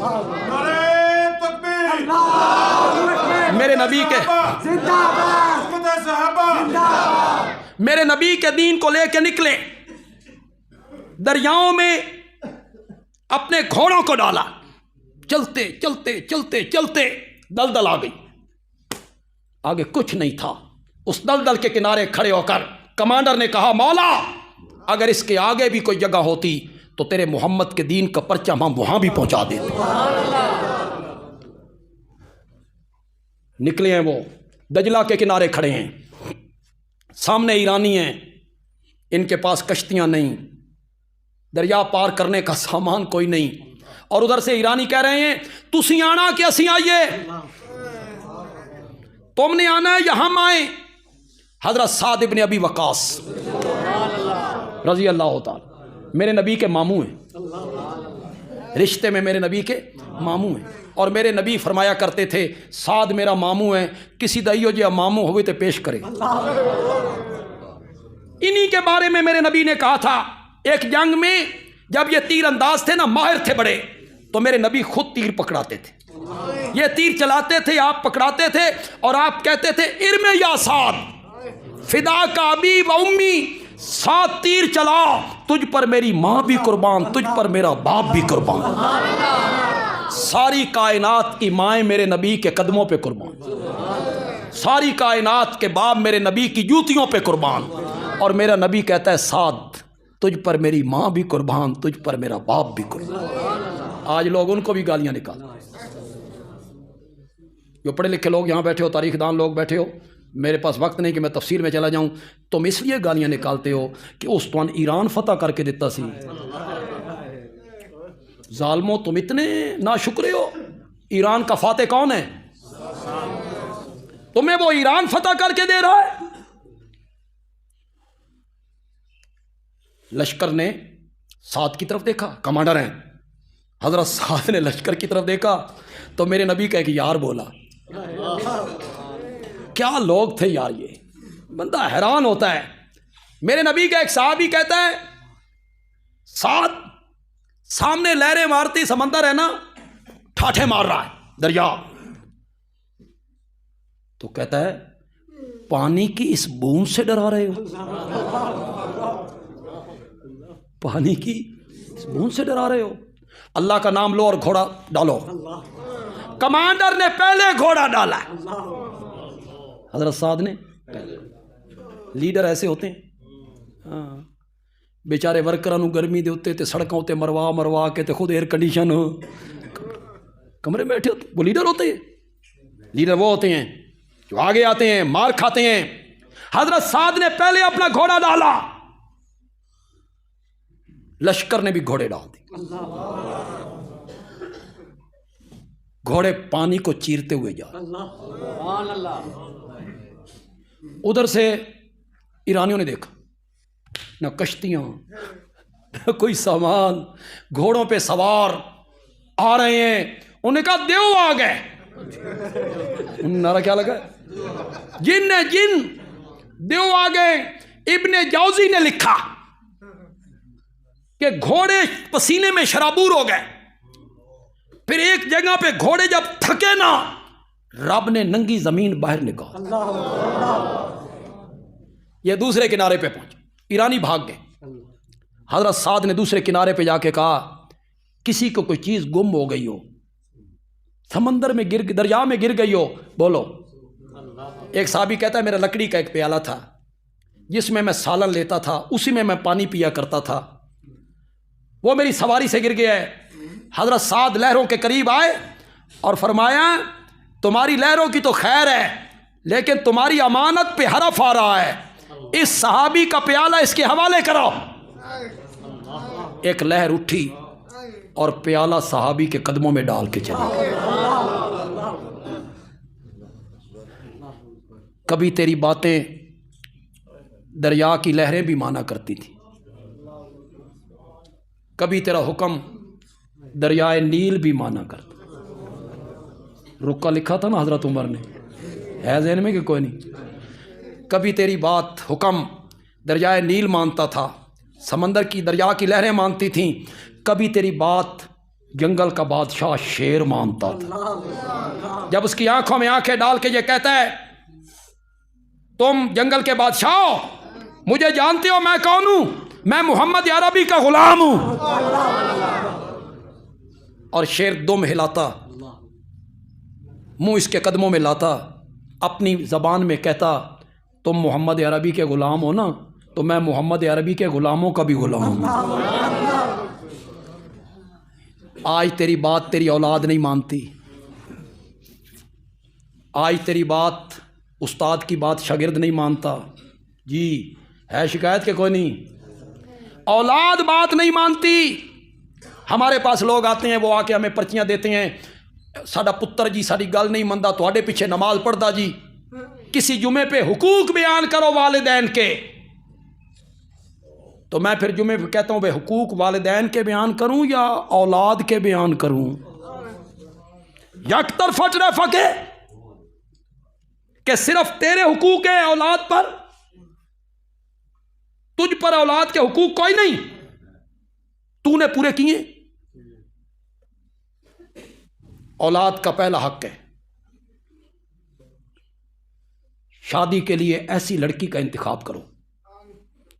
میرے نبی کے میرے نبی کے دین کو لے کے نکلے، دریاؤں میں اپنے گھوڑوں کو ڈالا، چلتے چلتے چلتے چلتے دلدل آ گئی، آگے کچھ نہیں تھا۔ اس دلدل کے کنارے کھڑے ہو کر کمانڈر نے کہا مولا اگر اس کے آگے بھی کوئی جگہ ہوتی تو تیرے محمد کے دین کا پرچم ہم وہاں بھی پہنچا دیتے۔ نکلے ہیں وہ، دجلہ کے کنارے کھڑے ہیں، سامنے ایرانی ہیں، ان کے پاس کشتیاں نہیں، دریا پار کرنے کا سامان کوئی نہیں، اور ادھر سے ایرانی کہہ رہے ہیں تسی آنا کہ اسی آئیے، تم نے آنا ہے یا ہم آئیں؟ حضرت سعد ابن ابی وقاص رضی اللہ تعالی میرے نبی کے ماموں ہیں، رشتے میں میرے نبی کے ماموں ہیں، اور میرے نبی فرمایا کرتے تھے سعد میرا ماموں ہے، کسی دائیو جی ماموں ہوئے تو پیش کرے۔ انہی کے بارے میں میرے نبی نے کہا تھا، ایک جنگ میں جب یہ تیر انداز تھے نا، ماہر تھے بڑے، تو میرے نبی خود تیر پکڑاتے تھے، یہ تیر چلاتے تھے، آپ پکڑاتے تھے، اور آپ کہتے تھے ارم یا سعد فدا کا ابی و امی، سعد تیر چلا، تجھ پر میری ماں بھی قربان، تجھ پر میرا باپ بھی قربان، ساری کائنات کی مائیں میرے نبی کے قدموں پہ قربان، ساری کائنات کے باپ میرے نبی کی جوتیوں پہ قربان، اور میرا نبی کہتا ہے سعد تجھ پر میری ماں بھی قربان، تجھ پر میرا باپ بھی قربان۔ آج لوگ ان کو بھی گالیاں نکال، جو پڑھے لکھے لوگ یہاں بیٹھے ہو، تاریخ دان لوگ بیٹھے ہو، میرے پاس وقت نہیں کہ میں تفسیر میں چلا جاؤں، تم اس لیے گالیاں نکالتے ہو کہ اس تو ایران فتح کر کے دیتا سی۔ ظالموں تم اتنے ناشکرے ہو، ایران کا فاتح کون ہے؟ تمہیں وہ ایران فتح کر کے دے رہا ہے۔ لشکر نے سعد کی طرف دیکھا، کمانڈر ہیں، حضرت سعد نے لشکر کی طرف دیکھا تو میرے نبی کا ایک یار بولا، کیا لوگ تھے یار، یہ بندہ حیران ہوتا ہے۔ میرے نبی کا ایک صحابی کہتا ہے سعد سامنے لہریں مارتی سمندر ہے نا، ٹھاٹھے مار رہا ہے دریا، تو کہتا ہے پانی کی اس بوند سے ڈرا رہے ہو، پانی کی اس بوند سے ڈرا رہے ہو، اللہ کا نام لو اور گھوڑا ڈالو۔ کمانڈر نے پہلے گھوڑا ڈالا، حضرت سعد نے لیڈر ایسے ہوتے ہیں ہاں بیچارے ورکراں نوں گرمی دے اوتے تے سڑکاں تے مروا کے تے خود ایئر کنڈیشن کمرے میں بیٹھے ہوتے. وہ لیڈر ہوتے ہیں. لیڈر وہ ہوتے ہیں جو آگے آتے ہیں, مار کھاتے ہیں. حضرت سعد نے پہلے اپنا گھوڑا ڈالا, لشکر نے بھی گھوڑے ڈال دی. گھوڑے پانی کو چیرتے ہوئے جا ادھر سے ایرانیوں نے دیکھا نہ کشتیاں نہ کوئی سامان, گھوڑوں پہ سوار آ رہے ہیں. انہوں نے کہا دیو آ گئے. نعرہ کیا لگا؟ جن نے جن دیو آ گئے. ابن جوزی نے لکھا کہ گھوڑے پسینے میں شرابور ہو گئے. پھر ایک جگہ پہ گھوڑے جب تھکے نا, رب نے ننگی زمین باہر نکال. یہ دوسرے کنارے پہ پہنچے, ایرانی بھاگ گئے. حضرت سعد نے دوسرے کنارے پہ جا کے کہا کسی کو کوئی چیز گم ہو گئی ہو, سمندر میں دریا میں گر گئی ہو, بولو. ایک صحابی کہتا ہے میرا لکڑی کا ایک پیالہ تھا جس میں سالن لیتا تھا, اسی میں پانی پیا کرتا تھا, وہ میری سواری سے گر گیا ہے. حضرت سعد لہروں کے قریب آئے اور فرمایا تمہاری لہروں کی تو خیر ہے لیکن تمہاری امانت پہ حرف آ رہا ہے, اس صحابی کا پیالہ اس کے حوالے کرو. ایک لہر اٹھی اور پیالہ صحابی کے قدموں میں ڈال کے چلی. کبھی تیری باتیں دریا کی لہریں بھی مانا کرتی تھی, کبھی تیرا حکم دریائے نیل بھی مانا کرتا. رکا لکھا تھا نا حضرت عمر نے, ہے ذہن میں کہ کوئی نہیں؟ کبھی تیری بات حکم دریائے نیل مانتا تھا, سمندر کی دریا کی لہریں مانتی تھیں. کبھی تیری بات جنگل کا بادشاہ شیر مانتا تھا. جب اس کی آنکھوں میں آنکھیں ڈال کے یہ کہتا ہے تم جنگل کے بادشاہ ہو, مجھے جانتے ہو میں کون ہوں؟ میں محمد عربی کا غلام ہوں. اور شیر دم ہلاتا, منہ اس کے قدموں میں لاتا, اپنی زبان میں کہتا تم محمد عربی کے غلام ہو نا, تو میں محمد عربی کے غلاموں کا بھی غلام ہوں. آج تیری بات تیری اولاد نہیں مانتی, آج تیری بات استاد کی بات شاگرد نہیں مانتا. جی ہے شکایت کہ کوئی نہیں؟ اولاد بات نہیں مانتی. ہمارے پاس لوگ آتے ہیں, وہ آ کے ہمیں پرچیاں دیتے ہیں, ساڈا پتر جی ساری گل نہیں مندا, تواڈے پیچھے نماز پڑھدا جی. کسی جمعے پہ حقوق بیان کرو والدین کے, تو میں پھر جمعے پہ کہتا ہوں بھائی حقوق والدین کے بیان کروں یا اولاد کے بیان کروں؟ یک طرفہ رفق ہے کہ صرف تیرے حقوق ہیں اولاد پر, تجھ پر اولاد کے حقوق کوئی نہیں, تو نے پورے کیے. اولاد کا پہلا حق ہے شادی کے لیے ایسی لڑکی کا انتخاب کرو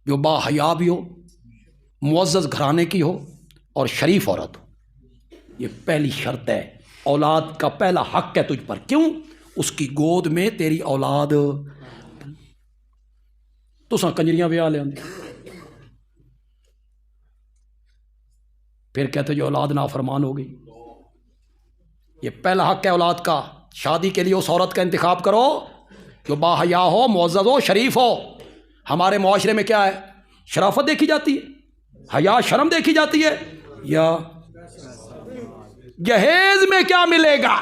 جو با حیا بھی ہو, معزز گھرانے کی ہو اور شریف عورت ہو. یہ پہلی شرط ہے, اولاد کا پہلا حق ہے تجھ پر. کیوں؟ اس کی گود میں تیری اولاد. تو سا کنجریاں بیاہ لے آندے, پھر کہتے جو اولاد نافرمان ہو گئی. یہ پہلا حق ہے اولاد کا. شادی کے لیے اس عورت کا انتخاب کرو جو با حیا ہو, معزز ہو, شریف ہو. ہمارے معاشرے میں کیا ہے؟ شرافت دیکھی جاتی ہے, حیا شرم دیکھی جاتی ہے. یا جہیز میں کیا ملے گا؟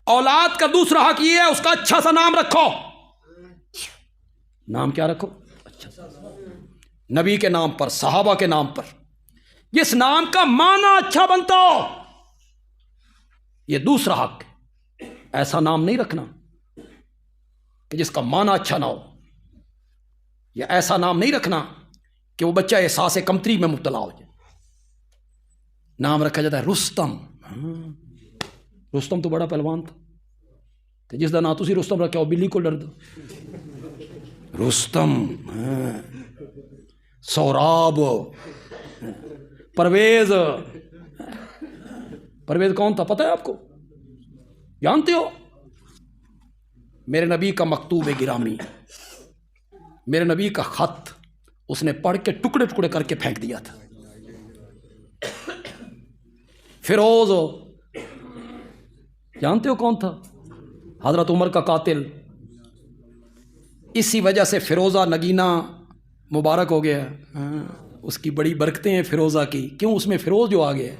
اولاد کا دوسرا حق یہ ہے اس کا اچھا سا نام رکھو. نام کیا رکھو؟ اچھا سا. نبی کے نام پر, صحابہ کے نام پر, جس نام کا معنی اچھا بنتا ہو. یہ دوسرا حق ہے. ایسا نام نہیں رکھنا کہ جس کا معنی اچھا نہ ہو, یا ایسا نام نہیں رکھنا کہ وہ بچہ احساس کمتری میں مبتلا ہو جائے. نام رکھا جاتا ہے رستم. رستم تو بڑا پہلوان تھا, کہ جس دا نا تسی رستم رکھا وہ بلی کو ڈر دو. رستم, سوراب, پرویز. پرویز کون تھا پتہ ہے آپ کو؟ جانتے ہو؟ میرے نبی کا مکتوب گرامی، میرے نبی کا خط اس نے پڑھ کے ٹکڑے ٹکڑے کر کے پھینک دیا تھا۔ فیروز جانتے ہو کون تھا؟ حضرت عمر کا قاتل۔ اسی وجہ سے فیروزہ نگینہ مبارک ہو گیا۔ اس کی بڑی برکتیں ہیں فیروزہ کی، کیوں؟ اس میں فیروز جو آ گیا ہے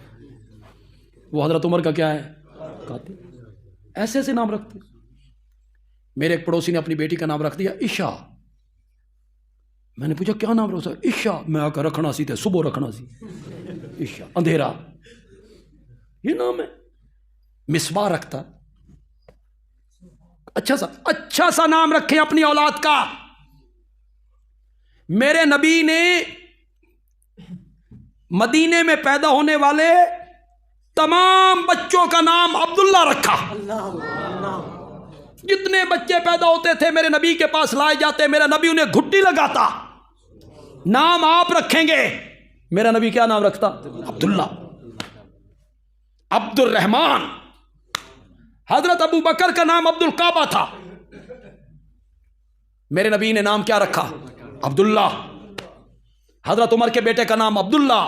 وہ حضرت عمر کا کیا ہے؟ قاتل۔ ایسے ایسے نام رکھتے۔ میرے ایک پڑوسی نے اپنی بیٹی کا نام رکھ دیا عشا۔ میں نے پوچھا کیا نام رکھا؟ عشا۔ میں آ کر رکھنا سی تھے، صبح رکھنا سی، عشا اندھیرا، یہ نام ہے۔ مصباح رکھتا، اچھا سا نام رکھیں اپنی اولاد کا۔ میرے نبی نے مدینے میں پیدا ہونے والے تمام بچوں کا نام عبداللہ رکھا۔ جتنے بچے پیدا ہوتے تھے میرے نبی کے پاس لائے جاتے، میرا نبی انہیں گھٹی لگاتا، نام آپ رکھیں گے؟ میرا نبی کیا نام رکھتا؟ عبداللہ، عبد الرحمان۔ حضرت ابو بکر کا نام عبد الکعبہ تھا، میرے نبی نے نام کیا رکھا؟ عبداللہ۔ حضرت عمر کے بیٹے کا نام عبداللہ،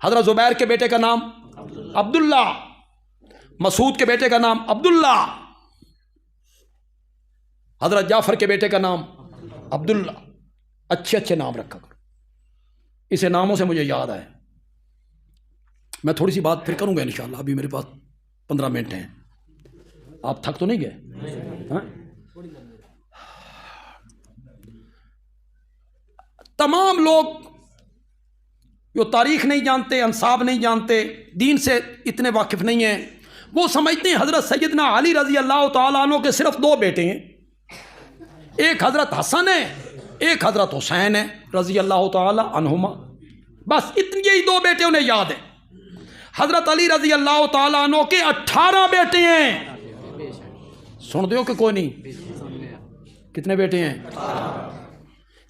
حضرت زبیر کے بیٹے کا نام عبداللہ، مسعود کے بیٹے کا نام عبداللہ، حضرت جعفر کے بیٹے کا نام عبداللہ۔ اچھے اچھے نام رکھا کرو۔ اسے ناموں سے مجھے یاد آئے، میں تھوڑی سی بات پھر کروں گا انشاءاللہ، ابھی میرے پاس 15 منٹ ہیں۔ آپ تھک تو نہیں گئے؟ ہاں؟ تمام لوگ جو تاریخ نہیں جانتے، انصاب نہیں جانتے، دین سے اتنے واقف نہیں ہیں، وہ سمجھتے ہیں حضرت سیدنا علی رضی اللہ تعالیٰ عنہ کے صرف 2 بیٹے ہیں، ایک حضرت حسن ہے، ایک حضرت حسین ہے رضی اللہ تعالیٰ عنہما، بس اتنے ہی 2 بیٹے انہیں یاد ہیں۔ حضرت علی رضی اللہ تعالیٰ عنہ کے 18 بیٹے ہیں۔ سن دیو کہ کوئی نہیں؟ کتنے بیٹے ہیں؟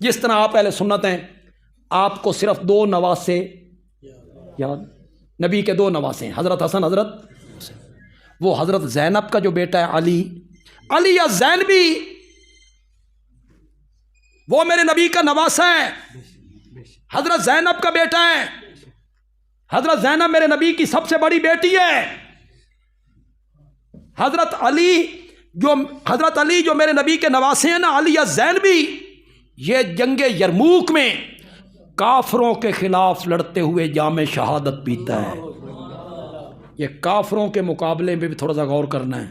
جس طرح آپ اہل سنت ہیں، آپ کو صرف 2 نواسے یاد، نبی کے 2 نواسے ہیں، حضرت حسن، حضرت حسین۔ وہ حضرت زینب کا جو بیٹا ہے علی یا زینبی، وہ میرے نبی کا نواسہ ہے، حضرت زینب کا بیٹا ہے۔ حضرت زینب میرے نبی کی سب سے بڑی بیٹی ہے۔ حضرت علی جو میرے نبی کے نواسے ہیں نا، علی یا زینبی، یہ جنگ یرموک میں کافروں کے خلاف لڑتے ہوئے جام شہادت پیتا ہے۔ یہ کافروں کے مقابلے میں بھی تھوڑا سا غور کرنا ہے۔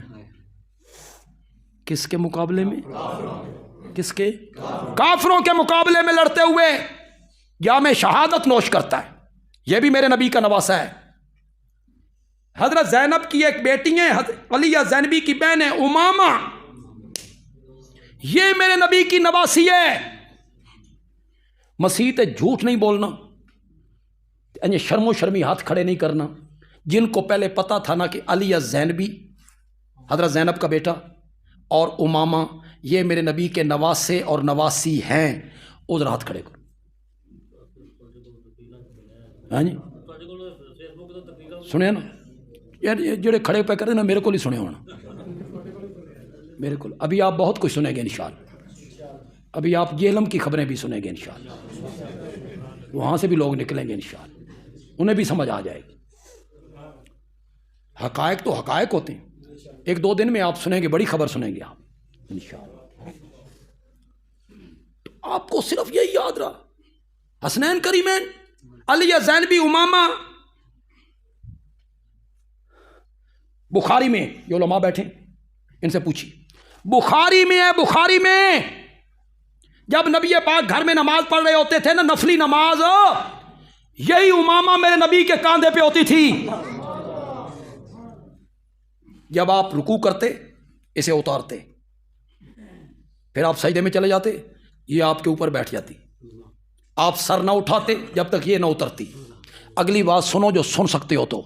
کس کے مقابلے میں؟ کس کے؟ کافروں کے مقابلے میں لڑتے ہوئے جام شہادت نوش کرتا ہے۔ یہ بھی میرے نبی کا نواسہ ہے۔ حضرت زینب کی ایک بیٹی ہے، علی یا زینبی کی بہن ہے امامہ، یہ میرے نبی کی نواسی ہے۔ مسیح تے جھوٹ نہیں بولنا، شرم و شرمی ہاتھ کھڑے نہیں کرنا۔ جن کو پہلے پتا تھا نا کہ علی یا زینبی، حضرت زینب کا بیٹا، اور امامہ یہ میرے نبی کے نواسے اور نواسی ہیں، ادھر ہاتھ کھڑے کرو۔ ہاں جی سنیا نا یار، جڑے کھڑے پہ کرے نا میرے کو ہی سنے ہونا، میرے کو ابھی آپ بہت کچھ سنیں گے انشاءاللہ۔ ابھی آپ جہلم کی خبریں بھی سنیں گے انشاءاللہ، وہاں سے بھی لوگ نکلیں گے انشاءاللہ، انہیں بھی سمجھ آ جائے گی۔ حقائق تو حقائق ہوتے ہیں، 1-2 دن میں آپ سنیں گے، بڑی خبر سنیں گے آپ انشاءاللہ۔ تو آپ کو صرف یہی یاد رہا، حسنین کریمین، علی زینبی، امامہ۔ بخاری میں یہ علماء بیٹھے، ان سے پوچھی، بخاری میں ہے، بخاری میں جب نبی پاک گھر میں نماز پڑھ رہے ہوتے تھے نا، نفلی نماز، یہی امامہ میرے نبی کے کاندھے پہ ہوتی تھی۔ جب آپ رکوع کرتے اسے اتارتے، پھر آپ سجدے میں چلے جاتے، یہ آپ کے اوپر بیٹھ جاتی، آپ سر نہ اٹھاتے جب تک یہ نہ اترتی۔ اگلی بات سنو جو سن سکتے ہو تو،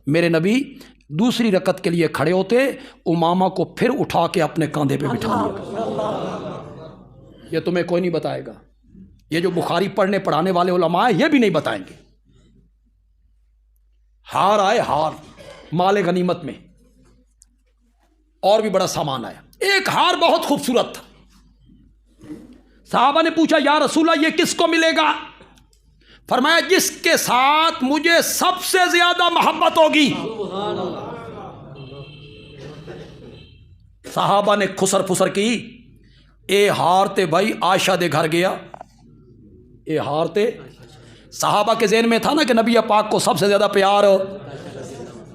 میرے نبی دوسری رکعت کے لیے کھڑے ہوتے، امامہ کو پھر اٹھا کے اپنے کاندھے پہ بٹھا دیا۔ یہ تمہیں کوئی نہیں بتائے گا، یہ جو بخاری پڑھنے پڑھانے والے علماء ہیں یہ بھی نہیں بتائیں گے۔ ہار آئے، ہار مال غنیمت میں، اور بھی بڑا سامان آیا، ایک ہار بہت خوبصورت تھا. صحابہ نے پوچھا یا رسول اللہ یہ کس کو ملے گا؟ فرمایا جس کے ساتھ مجھے سب سے زیادہ محبت ہوگی. صحابہ نے خسر پھسر کی. اے ہار تے بھائی عائشہ دے گھر گیا. اے ہار تے صحابہ کے ذہن میں تھا نا کہ نبی پاک کو سب سے زیادہ پیار ہو.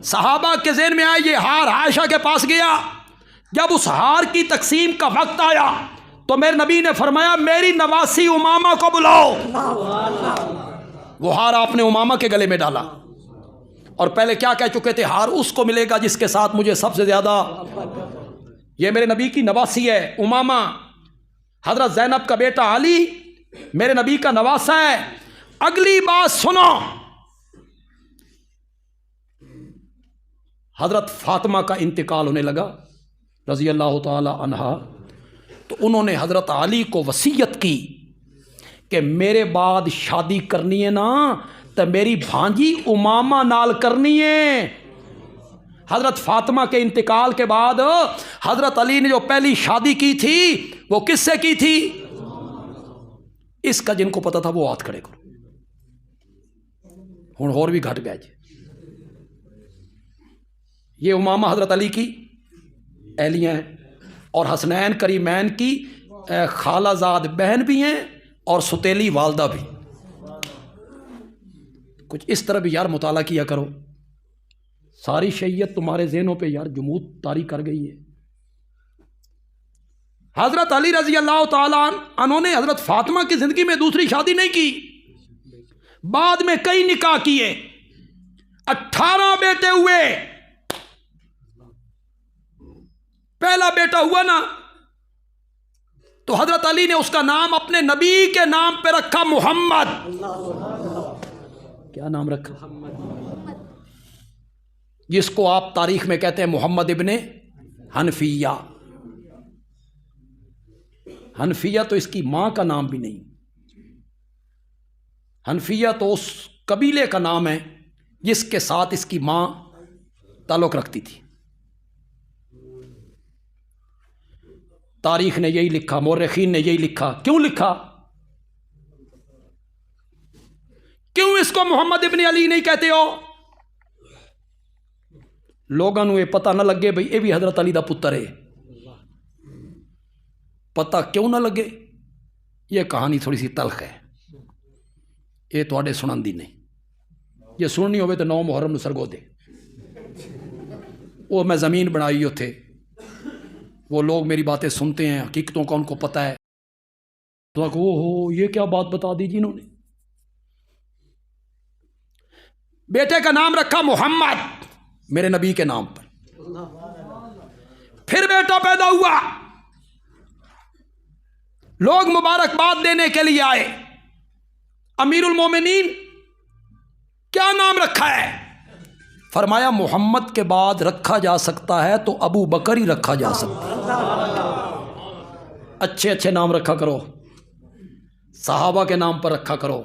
صحابہ کے ذہن میں آیا یہ ہار عائشہ کے پاس گیا. جب اس ہار کی تقسیم کا وقت آیا تو میرے نبی نے فرمایا میری نواسی امامہ کو بلاؤ. وہ ہار آپ نے امامہ کے گلے میں ڈالا اور پہلے کیا کہہ چکے تھے؟ ہار اس کو ملے گا جس کے ساتھ مجھے سب سے زیادہ. یہ میرے نبی کی نواسی ہے امامہ. حضرت زینب کا بیٹا علی میرے نبی کا نواسا ہے. اگلی بات سنو، حضرت فاطمہ کا انتقال ہونے لگا رضی اللہ تعالی عنہا. تو انہوں نے حضرت علی کو وصیت کی کہ میرے بعد شادی کرنی ہے نا تو میری بھانجی امامہ نال کرنی ہے. حضرت فاطمہ کے انتقال کے بعد حضرت علی نے جو پہلی شادی کی تھی وہ کس سے کی تھی؟ اس کا جن کو پتا تھا وہ ہاتھ کھڑے کرو. ہوں اور بھی گھٹ گیا جی. یہ امامہ حضرت علی کی اہلیاں ہیں اور حسنین کریمین کی خالہ زاد بہن بھی ہیں اور ستیلی والدہ بھی. کچھ اس طرح بھی یار مطالعہ کیا کرو. ساری شیعت تمہارے ذہنوں پہ یار جمود طاری کر گئی ہے. حضرت علی رضی اللہ تعالیٰ عنہ نے حضرت فاطمہ کی زندگی میں دوسری شادی نہیں کی. بعد میں کئی نکاح کیے، 18 بیٹے ہوئے. پہلا بیٹا ہوا نا تو حضرت علی نے اس کا نام اپنے نبی کے نام پہ رکھا محمد. کیا نام رکھا؟ جس کو آپ تاریخ میں کہتے ہیں محمد ابن حنفیہ. حنفیہ تو اس کی ماں کا نام بھی نہیں. حنفیہ تو اس قبیلے کا نام ہے جس کے ساتھ اس کی ماں تعلق رکھتی تھی. تاریخ نے یہی لکھا، مورخین نے یہی لکھا. کیوں لکھا؟ کیوں اس کو محمد ابن علی نہیں کہتے ہو؟ لوگوں یہ پتہ نہ لگے بھئی یہ بھی حضرت علی دا پتر ہے. پتہ کیوں نہ لگے؟ یہ کہانی تھوڑی سی تلخ ہے. یہ تواڈے سنن دی نہیں. یہ سننی ہوئے تو 9 محرم نو سرگو دے. وہ میں زمین بنائی تھے، وہ لوگ میری باتیں سنتے ہیں، حقیقتوں کا ان کو پتہ ہے. تو ہو یہ کیا بات بتا دی جی انہوں نے. بیٹے کا نام رکھا محمد میرے نبی کے نام پر. پھر بیٹا پیدا ہوا، لوگ مبارکباد دینے کے لیے آئے. امیر المومنین کیا نام رکھا ہے؟ فرمایا محمد کے بعد رکھا جا سکتا ہے تو ابو بکر ہی رکھا جا سکتا ہے. اچھے اچھے نام رکھا کرو، صحابہ کے نام پر رکھا کرو.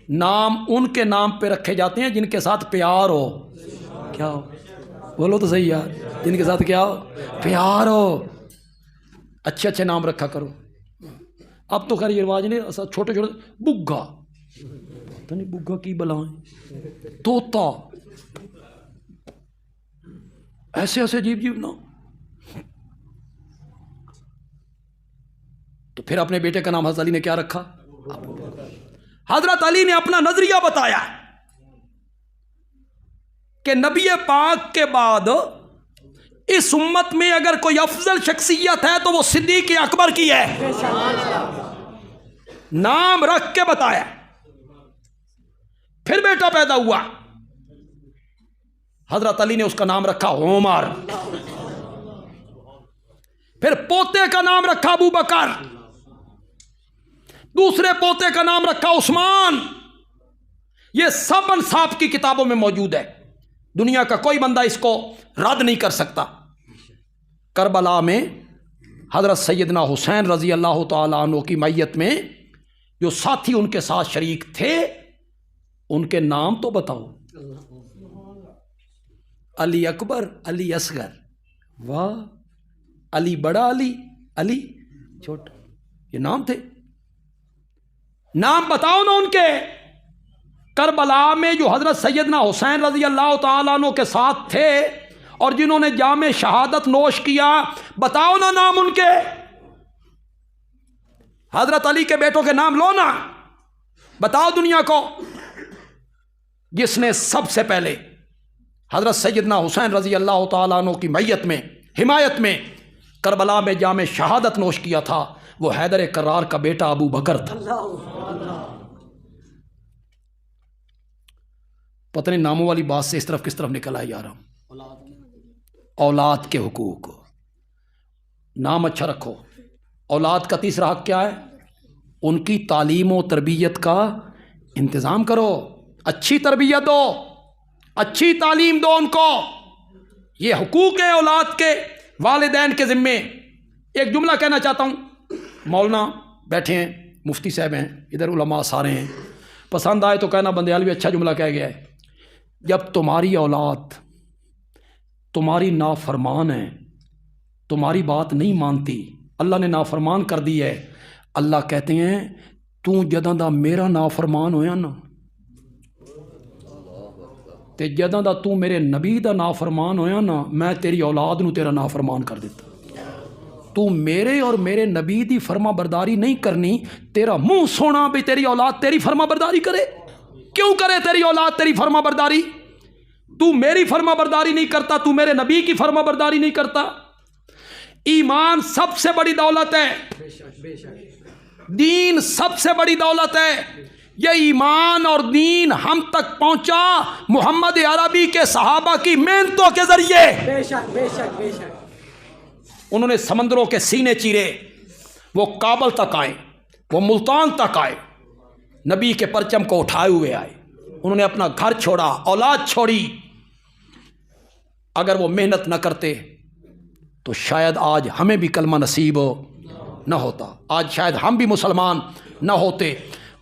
نام ان کے نام پہ رکھے جاتے ہیں جن کے ساتھ پیار ہو. کیا ہو؟ بولو تو صحیح یار. جن کے ساتھ کیا ہو؟ پیار ہو. اچھے اچھے نام رکھا کرو. اب تو خیر یہ رواج نہیں. چھوٹے چھوٹے بگھا، پتہ نہیں بگھا کی بلائیں، طوطا، ایسے ایسے عجیب عجیب نام. تو پھر اپنے بیٹے کا نام حضرت علی نے کیا رکھا؟ حضرت علی نے اپنا نظریہ بتایا کہ نبی پاک کے بعد اس امت میں اگر کوئی افضل شخصیت ہے تو وہ صدیق اکبر کی ہے. نام رکھ کے بتایا. پھر بیٹا پیدا ہوا، حضرت علی نے اس کا نام رکھا عمر. پھر پوتے کا نام رکھا ابو بکر. دوسرے پوتے کا نام رکھا عثمان. یہ سب انصاف کی کتابوں میں موجود ہے. دنیا کا کوئی بندہ اس کو رد نہیں کر سکتا. کربلا میں حضرت سیدنا حسین رضی اللہ تعالیٰ عنہ کی میت میں جو ساتھی ان کے ساتھ شریک تھے ان کے نام تو بتاؤ. علی اکبر، علی اصغر. واہ، علی بڑا علی، علی چھوٹا، یہ نام تھے؟ نام بتاؤ نا ان کے۔ کربلا میں جو حضرت سیدنا حسین رضی اللہ تعالیٰ عنہ کے ساتھ تھے اور جنہوں نے جام شہادت نوش کیا، بتاؤ نا نام ان کے۔ حضرت علی کے بیٹوں کے نام لو نا، بتاؤ دنیا کو۔ جس نے سب سے پہلے حضرت سیدنا حسین رضی اللہ تعالیٰ عنہ کی معیت میں، حمایت میں کربلا میں جام شہادت نوش کیا تھا، وہ حیدر کرار کا بیٹا ابو بکر تھا۔ پتہ نہیں ناموں والی بات سے اس طرف کس طرف نکل آیا یار ہم۔ اولاد کے حقوق، نام اچھا رکھو۔ اولاد کا تیسرا حق کیا ہے؟ ان کی تعلیم و تربیت کا انتظام کرو، اچھی تربیت دو، اچھی تعلیم دو ان کو۔ یہ حقوق ہے اولاد کے، والدین کے ذمے۔ ایک جملہ کہنا چاہتا ہوں، مولانا بیٹھے ہیں، مفتی صاحب ہیں، ادھر علماء سارے ہیں، پسند آئے تو کہنا بندیال بھی اچھا جملہ کہہ گیا ہے۔ جب تمہاری اولاد تمہاری نافرمان ہے، تمہاری بات نہیں مانتی، اللہ نے نافرمان کر دی ہے، اللہ کہتے ہیں تو جداں دا میرا نافرمان ہویا نا تے جداں دا تو میرے نبی دا نافرمان ہویا نا، میں تیری اولاد نو تیرا نافرمان کر دیتا۔ تو میرے اور میرے نبی دی فرما برداری نہیں کرنی، تیرا منہ سونا بھی تیری اولاد تیری فرما برداری کرے۔ کیوں کرے تیری اولاد تیری فرما برداری؟ تو میری فرما برداری نہیں کرتا، تو میرے نبی کی فرما برداری نہیں کرتا۔ ایمان سب سے بڑی دولت ہے، دین سب سے بڑی دولت ہے۔ یہ ایمان اور دین ہم تک پہنچا محمد عربی کے صحابہ کی محنتوں کے ذریعے۔ بے شک بے شک بے شک۔ انہوں نے سمندروں کے سینے چیرے، وہ کابل تک آئے، وہ ملتان تک آئے، نبی کے پرچم کو اٹھائے ہوئے آئے۔ انہوں نے اپنا گھر چھوڑا، اولاد چھوڑی۔ اگر وہ محنت نہ کرتے تو شاید آج ہمیں بھی کلمہ نصیب نہ ہوتا، آج شاید ہم بھی مسلمان نہ ہوتے۔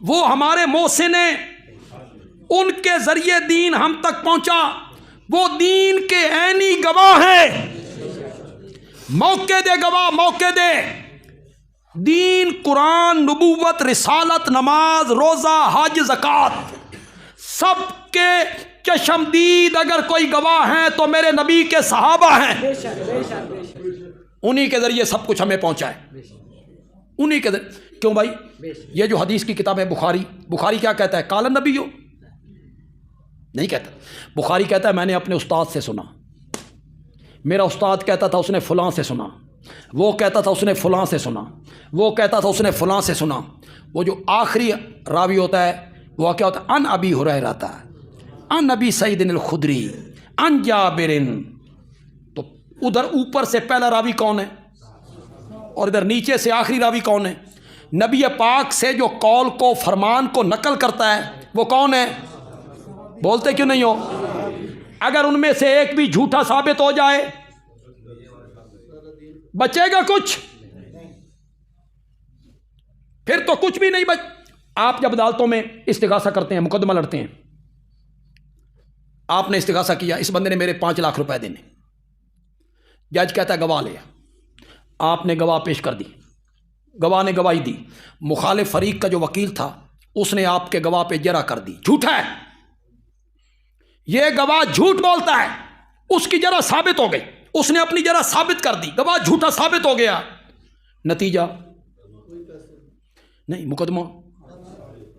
وہ ہمارے محسن ہیں، ان کے ذریعے دین ہم تک پہنچا، وہ دین کے عینی گواہ ہیں۔ موقع دے گواہ، موقع دے۔ دین، قرآن، نبوت، رسالت، نماز، روزہ، حج، زکوٰۃ، سب کے چشمدید اگر کوئی گواہ ہیں تو میرے نبی کے صحابہ ہیں۔ بے شک بے شک بے شک۔ انہی کے ذریعے سب کچھ ہمیں پہنچا ہے، انہی کے ذریعے۔ کیوں بھائی؟ یہ جو حدیث کی کتاب ہے بخاری کیا کہتا ہے؟ قال النبی ہو نہیں کہتا، بخاری کہتا ہے میں نے اپنے استاد سے سنا، میرا استاد کہتا تھا اس نے فلاں سے سنا، وہ کہتا تھا اس نے فلاں سے سنا، وہ کہتا تھا اس نے فلاں سے سنا۔ وہ جو آخری راوی ہوتا ہے وہ کیا ہوتا ہے؟ ان ابی ہریرہ ہے، ان ابی سعید الخدری، ان جابر۔ تو ادھر اوپر سے پہلا راوی کون ہے اور ادھر نیچے سے آخری راوی کون ہے؟ نبی پاک سے جو قول کو، فرمان کو نقل کرتا ہے وہ کون ہے؟ بولتے کیوں نہیں ہو؟ اگر ان میں سے ایک بھی جھوٹا ثابت ہو جائے بچے گا کچھ؟ پھر تو کچھ بھی نہیں بچ۔ آپ جب عدالتوں میں استغاثہ کرتے ہیں، مقدمہ لڑتے ہیں، آپ نے استغاثہ کیا، اس بندے نے میرے 5 لاکھ روپے دینے، جج کہتا ہے گواہ لے، آپ نے گواہ پیش کر دی، گواہ نے گواہی دی، مخالف فریق کا جو وکیل تھا اس نے آپ کے گواہ پہ جرح کر دی، جھوٹا ہے، یہ گواہ جھوٹ بولتا ہے، اس کی جرح ثابت ہو گئی، اس نے اپنی جرح ثابت کر دی، گواہ جھوٹا ثابت ہو گیا، نتیجہ نہیں، مقدمہ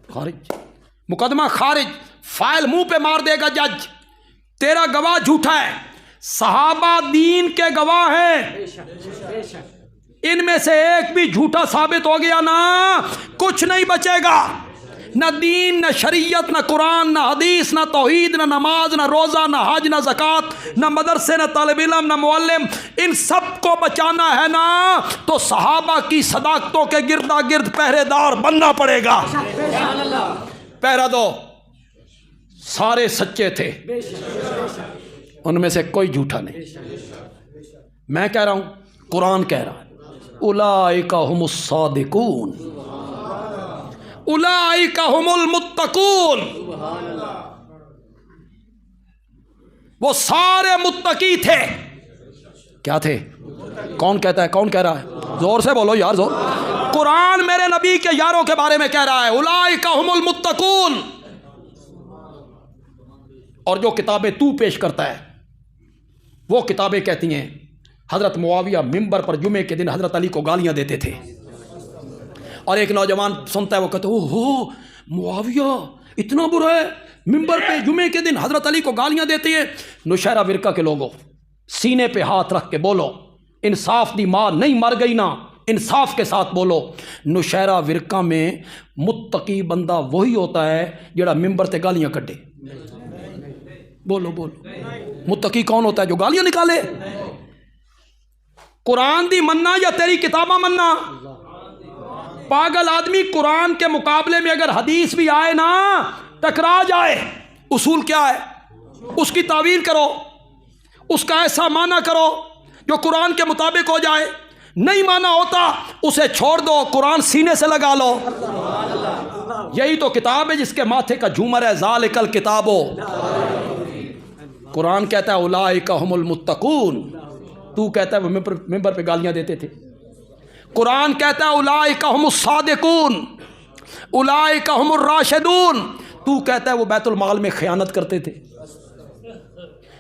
خارج، مقدمہ خارج، فائل منہ پہ مار دے گا جج، تیرا گواہ جھوٹا ہے۔ صحابہ دین کے گواہ ہیں، بے شک بے شک۔ ان میں سے ایک بھی جھوٹا ثابت ہو گیا نا کچھ نہیں بچے گا، نہ دین، نہ شریعت، نہ قرآن، نہ حدیث، نہ توحید، نہ نماز، نہ روزہ، نہ حج، نہ زکوٰۃ، نہ مدرسے، نہ طالب علم، نہ معلم، ان سب کو بچانا ہے نا تو صحابہ کی صداقتوں کے گردا گرد پہرے دار بننا پڑے گا۔ پہرا دو، سارے سچے تھے، ان میں سے کوئی جھوٹا نہیں۔ میں کہہ رہا ہوں، قرآن کہہ رہا ہے اولئک هم الصادقون اولئک هم المتقون، وہ سارے متقی تھے۔ کیا تھے؟ کون کہتا ہے؟ کون کہہ رہا ہے؟ زور سے بولو یار، زور۔ قرآن میرے نبی کے یاروں کے بارے میں کہہ رہا ہے اولئک ھم المتقون۔ اور جو کتابیں تو پیش کرتا ہے وہ کتابیں کہتی ہیں حضرت معاویہ ممبر پر جمعے کے دن حضرت علی کو گالیاں دیتے تھے، اور ایک نوجوان سنتا ہے وہ کہتا ہے او ہو معاویہ اتنا برا ہے، ممبر پہ جمعے کے دن حضرت علی کو گالیاں دیتی ہے۔ نوشہرہ ورقہ کے لوگوں سینے پہ ہاتھ رکھ کے بولو انصاف دی ماں نہیں مر گئی نا، انصاف کے ساتھ بولو۔ نوشہرہ ورقہ میں متقی بندہ وہی ہوتا ہے جڑا ممبر تے گالیاں کڈے۔ بولو بولو، متقی کون ہوتا ہے؟ جو گالیاں نکالے۔ قرآن دی مننا یا تیری کتاباں مننا؟ پاگل آدمی قرآن کے مقابلے میں اگر حدیث بھی آئے نا ٹکرا جائے، اصول کیا ہے؟ اس کی تعویل کرو، اس کا ایسا معنی کرو جو قرآن کے مطابق ہو جائے۔ نہیں معنی ہوتا اسے چھوڑ دو، قرآن سینے سے لگا لو۔ یہی تو کتاب ہے جس کے ماتھے کا جھومر ہے ذالک الکتاب۔ قرآن کہتا ہے اولئک ھم المتقون، تو کہتا ہے وہ ممبر پہ گالیاں دیتے تھے۔ قرآن کہتا ہے اولئک ھم الصادقون، اولئک ھم الراشدون، تو کہتا ہے وہ بیت المال میں خیانت کرتے تھے،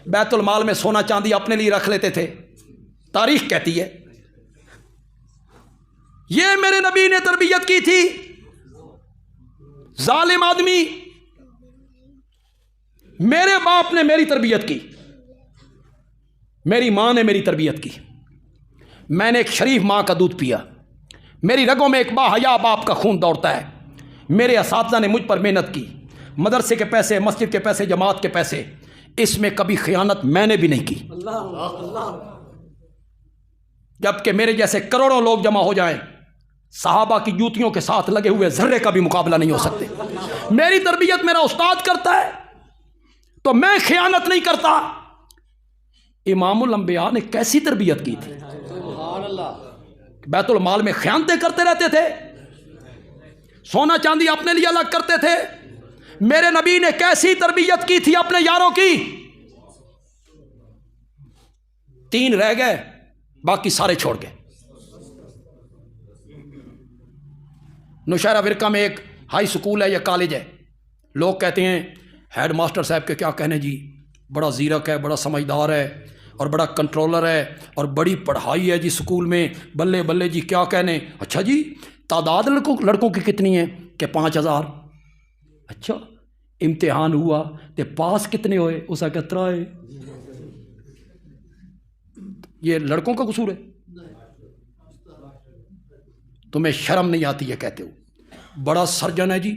بیت المال میں سونا چاندی اپنے لیے رکھ لیتے تھے۔ تاریخ کہتی ہے یہ میرے نبی نے تربیت کی تھی۔ ظالم آدمی، میرے باپ نے میری تربیت کی، میری ماں نے میری تربیت کی، میں نے ایک شریف ماں کا دودھ پیا، میری رگوں میں ایک باحیا باپ کا خون دوڑتا ہے، میرے اساتذہ نے مجھ پر محنت کی، مدرسے کے پیسے، مسجد کے پیسے، جماعت کے پیسے، اس میں کبھی خیانت میں نے بھی نہیں کی۔ جبکہ میرے جیسے کروڑوں لوگ جمع ہو جائیں، صحابہ کی جوتیوں کے ساتھ لگے ہوئے ذرے کا بھی مقابلہ نہیں ہو سکتے۔ میری تربیت میرا استاد کرتا ہے تو میں خیانت نہیں کرتا۔ امام الانبیاء نے کیسی تربیت کی تھی؟ بیت المال میں خیانتیں کرتے رہتے تھے، سونا چاندی اپنے لیے الگ کرتے تھے۔ میرے نبی نے کیسی تربیت کی تھی اپنے یاروں کی؟ 3 رہ گئے، باقی سارے چھوڑ گئے۔ نوشہرہ ورقہ میں ایک ہائی سکول ہے یا کالج ہے، لوگ کہتے ہیں ہیڈ ماسٹر صاحب کے کیا کہنے جی، بڑا زیرک ہے، بڑا سمجھدار ہے، اور بڑا کنٹرولر ہے، اور بڑی پڑھائی ہے جی سکول میں، بلے بلے جی کیا کہنے۔ اچھا جی تعداد لڑکوں کی کتنی ہے؟ کہ 5000۔ اچھا امتحان ہوا تو پاس کتنے ہوئے؟ اس کا 3 ہے۔ یہ لڑکوں کا قصور ہے؟ تمہیں شرم نہیں آتی یہ کہتے ہو؟ بڑا سرجن ہے جی،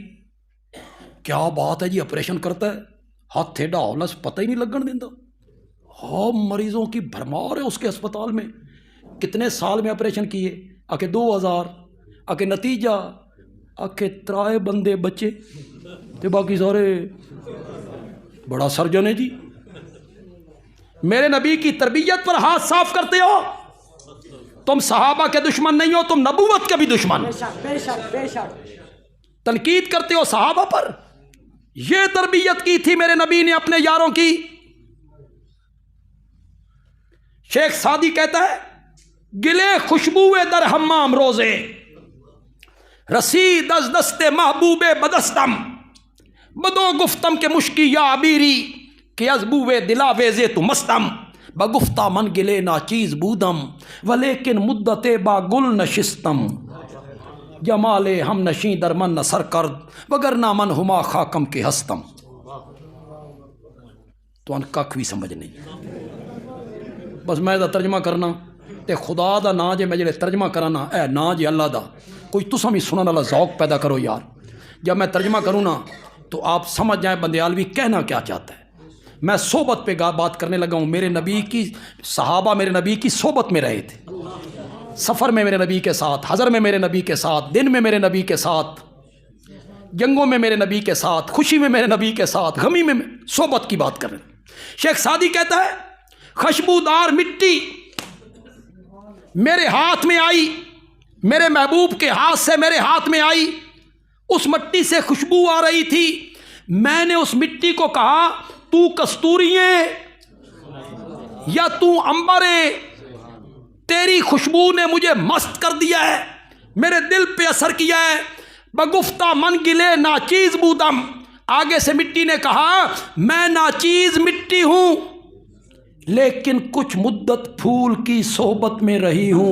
کیا بات ہے جی، آپریشن کرتا ہے، ہاتھ تھیڑا ہولس پتہ ہی نہیں لگن دیتا، ہاں مریضوں کی بھرمار ہے اس کے اسپتال میں، کتنے سال میں آپریشن کیے؟ آکے 2000۔ آکے نتیجہ آکے 3 بندے بچے تے باقی سارے۔ بڑا سرجن ہے جی۔ میرے نبی کی تربیت پر ہاتھ صاف کرتے ہو؟ تم صحابہ کے دشمن نہیں ہو، تم نبوت کے بھی دشمن۔ بے شک بے شک بے شک۔ تنقید کرتے ہو صحابہ پر؟ یہ تربیت کی تھی میرے نبی نے اپنے یاروں کی۔ شیخ سعدی کہتا ہے گلے خوشبوئے در حمام روزے، رسید از دست محبوب بدستم، بدو گفتم کے مشکی یا عبیری، کہ از بوئے دلا ویزے تو مستم، بگفتہ من گلے ناچیز بودم، ولیکن مدت با گل نشستم، جمال ہم نشیں در من نہ سر کرد، وگرنہ من ہما خاکم کے ہستم۔ تو ان کک بھی سمجھ نہیں، بس میں دا ترجمہ کرنا تے خدا دا نا جے میں جڑے ترجمہ کرانا اے نا جے اللہ دا، کوئی تساں بھی سنن والا ذوق پیدا کرو یار۔ جب میں ترجمہ کروں نا تو آپ سمجھ جائیں بندیالوی کہنا کیا چاہتا ہے۔ میں صحبت پہ بات کرنے لگا ہوں، میرے نبی کی صحابہ میرے نبی کی صحبت میں رہے تھے، سفر میں میرے نبی کے ساتھ، حضر میں میرے نبی کے ساتھ، دن میں میرے نبی کے ساتھ، جنگوں میں میرے نبی کے ساتھ، خوشی میں میرے نبی کے ساتھ، غمی میں صحبت کی بات کر رہے ہیں۔ شیخ سعدی کہتا ہے خوشبودار مٹی میرے ہاتھ میں آئی، میرے محبوب کے ہاتھ سے میرے ہاتھ میں آئی، اس مٹی سے خوشبو آ رہی تھی، میں نے اس مٹی کو کہا تو کستوری ہے یا تو عنبر ہے؟ تیری خوشبو نے مجھے مست کر دیا ہے، میرے دل پہ اثر کیا ہے. بگفتہ من گلے ناچیز بودم. آگے سے مٹی نے کہا میں ناچیز مٹی ہوں لیکن کچھ مدت پھول کی صحبت میں رہی ہوں.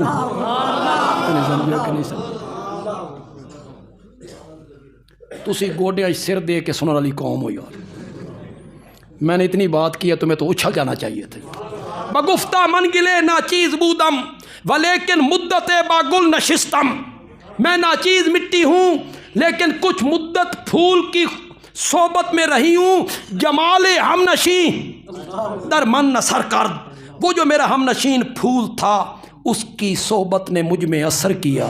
تسی گوڈے سر دے کے سننے والی قوم ہو یار. میں نے اتنی بات کی ہے تمہیں تو اچھل جانا چاہیے تھا. بگفتہ من گلے ناچیز بودم ولیکن مدت با گل نشستم. میں ناچیز مٹی ہوں لیکن کچھ مدت پھول کی صحبت میں رہی ہوں. جمال ہم نشین در من نثر کرد. وہ جو میرا ہم نشین پھول تھا اس کی صحبت نے مجھ میں اثر کیا.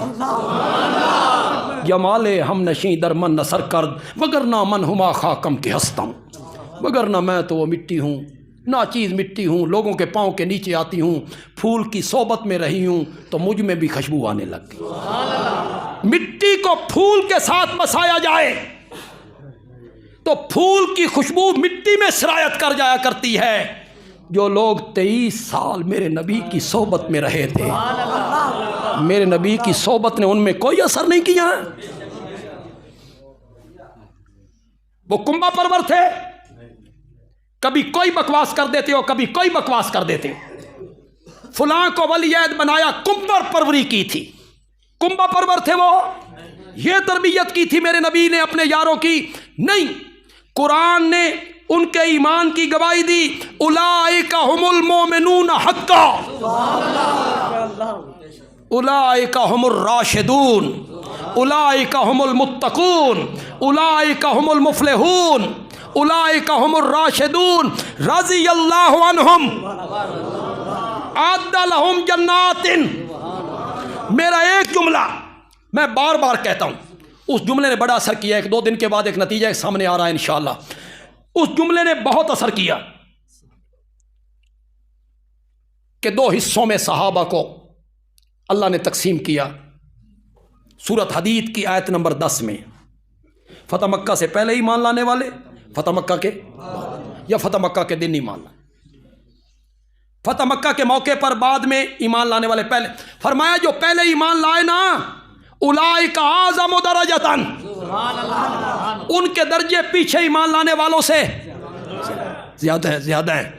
جمال ہم نشین در من نثر کرد وگرنہ من ہما خاکم کے ہستم. وگرنہ میں تو وہ مٹی ہوں، ناچیز مٹی ہوں، لوگوں کے پاؤں کے نیچے آتی ہوں، پھول کی صحبت میں رہی ہوں تو مجھ میں بھی خوشبو آنے لگ گئی. مٹی کو پھول کے ساتھ بسایا جائے تو پھول کی خوشبو مٹی میں سرایت کر جایا کرتی ہے. جو لوگ 23 سال میرے نبی کی صحبت میں رہے تھے، میرے نبی کی صحبت نے ان میں کوئی اثر نہیں کیا. وہ کنبہ پرور تھے، کبھی کوئی بکواس کر دیتے ہو، کبھی کوئی بکواس کر دیتے. فلاں کو ولی عہد بنایا، کنبہ پروری کی تھی، کنبہ پرور تھے وہ. یہ تربیت کی تھی میرے نبی نے اپنے یاروں کی نہیں. قرآن نے ان کے ایمان کی گواہی دی. اولئک هم المؤمنون حقا اولئک هم الراشدون اولئک هم المتقون اولئک هم المفلحون اولئک هم الراشدون رضی اللہ عنہم اعد لهم جنات. میرا ایک جملہ میں بار بار کہتا ہوں، اس جملے نے بڑا اثر کیا. 1-2 دن کے بعد ایک نتیجہ سامنے آ رہا ہے انشاءاللہ. اس جملے نے بہت اثر کیا کہ 2 حصوں میں صحابہ کو اللہ نے تقسیم کیا. سورۃ حدید کی آیت نمبر 10 میں فتح مکہ سے پہلے ایمان لانے والے، فتح مکہ کے بعد، یا فتح مکہ کے دن ایمان لانے. فتح مکہ کے موقع پر بعد میں ایمان لانے والے پہلے. فرمایا جو پہلے ایمان لائے نا اولئک اعظم درجۃ، ان کے درجے پیچھے ایمان لانے والوں سے زیادہ ہے.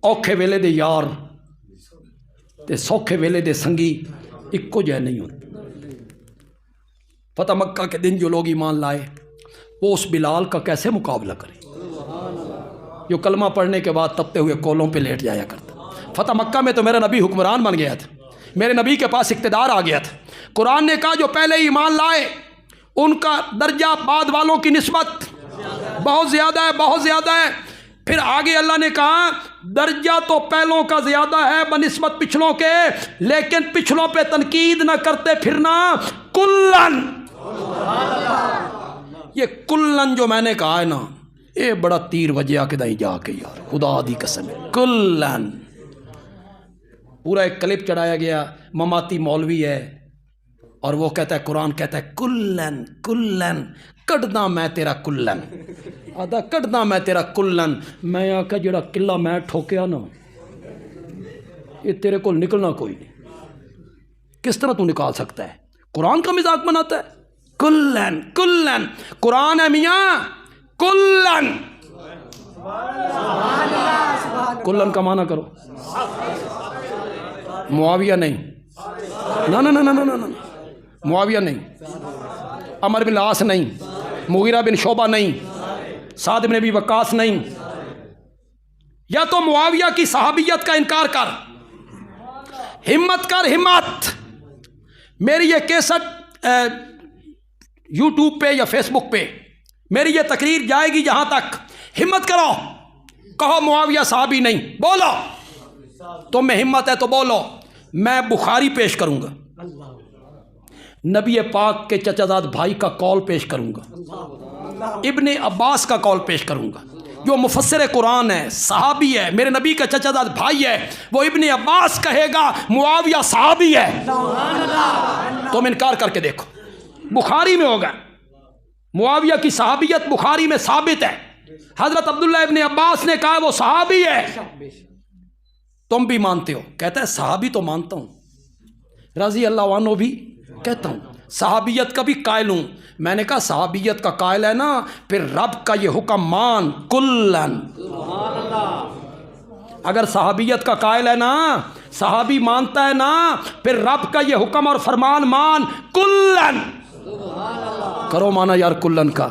اوکھے ویلے دے یار تے سوکھے ویلے دے سنگی اکو جہ نہیں ہوتے. فتح مکہ کے دن جو لوگ ایمان لائے وہ اس بلال کا کیسے مقابلہ کریں جو کلمہ پڑھنے کے بعد تپتے ہوئے کولوں پہ لیٹ جایا کرتا. فتح مکہ میں تو میرا نبی حکمران بن گیا تھا، میرے نبی کے پاس اقتدار آ گیا تھا. قرآن نے کہا جو پہلے ایمان لائے ان کا درجہ بعد والوں کی نسبت بہت زیادہ ہے، بہت زیادہ ہے. پھر آگے اللہ نے کہا درجہ تو پہلوں کا زیادہ ہے بنسبت پچھلوں کے، لیکن پچھلوں پہ تنقید نہ کرتے پھرنا. کلن، یہ کلن جو میں نے کہا ہے نا، یہ بڑا تیر وجہ کے دائیں جا کے یار خدا دی قسم ہے. کلن پورا ایک کلپ چڑھایا گیا، مماتی مولوی ہے اور وہ کہتا ہے قرآن کہتا ہے کلن کلن کڈنا میں تیرا کلن، آدھا کڈنا میں تیرا کلن. میں آکھا جڑا قلعہ میں ٹھوکیا نا یہ تیرے کو نکلنا کوئی نہیں. کس طرح تو نکال سکتا ہے؟ قرآن کا مذاق بناتا ہے. کلن کلن قرآن ہے میاں، کلن. کلن کا معنی کرو، معاویہ نہیں، نہ معاویہ نہیں، عمر بن العاص نہیں، مغیرہ بن شعبہ نہیں، سعد بن ابی وقاص نہیں. یا تو معاویہ کی صحابیت کا انکار کر، ہمت کر ہمت. میری یہ کیسٹ یوٹیوب پہ یا فیس بک پہ میری یہ تقریر جائے گی جہاں تک. ہمت کرو، کہو معاویہ صحابی نہیں، بولو. تم میں ہمت ہے تو بولو. میں بخاری پیش کروں گا، نبی پاک کے چچا زاد بھائی کا قول پیش کروں گا، ابن عباس کا قول پیش کروں گا جو مفسر قرآن ہے، صحابی ہے، میرے نبی کا چچا زاد بھائی ہے. وہ ابن عباس کہے گا معاویہ صحابی ہے. تم انکار کر کے دیکھو، بخاری میں ہوگا معاویہ کی صحابیت، بخاری میں ثابت ہے. حضرت عبداللہ ابن عباس نے کہا وہ صحابی ہے. تم بھی مانتے ہو؟ کہتا ہے صحابی تو مانتا ہوں رضی اللہ عنہ بھی کہتا ہوں، صحابیت کا بھی قائل ہوں۔ میں نے کہا صحابیت کا قائل ہے نا، پھر رب کا یہ حکم مان کلن۔ اگر صحابیت کا قائل ہے نا، صحابی مانتا ہے نا، پھر رب کا یہ حکم اور فرمان مان کلن۔ کرو مانا یار کلن کا،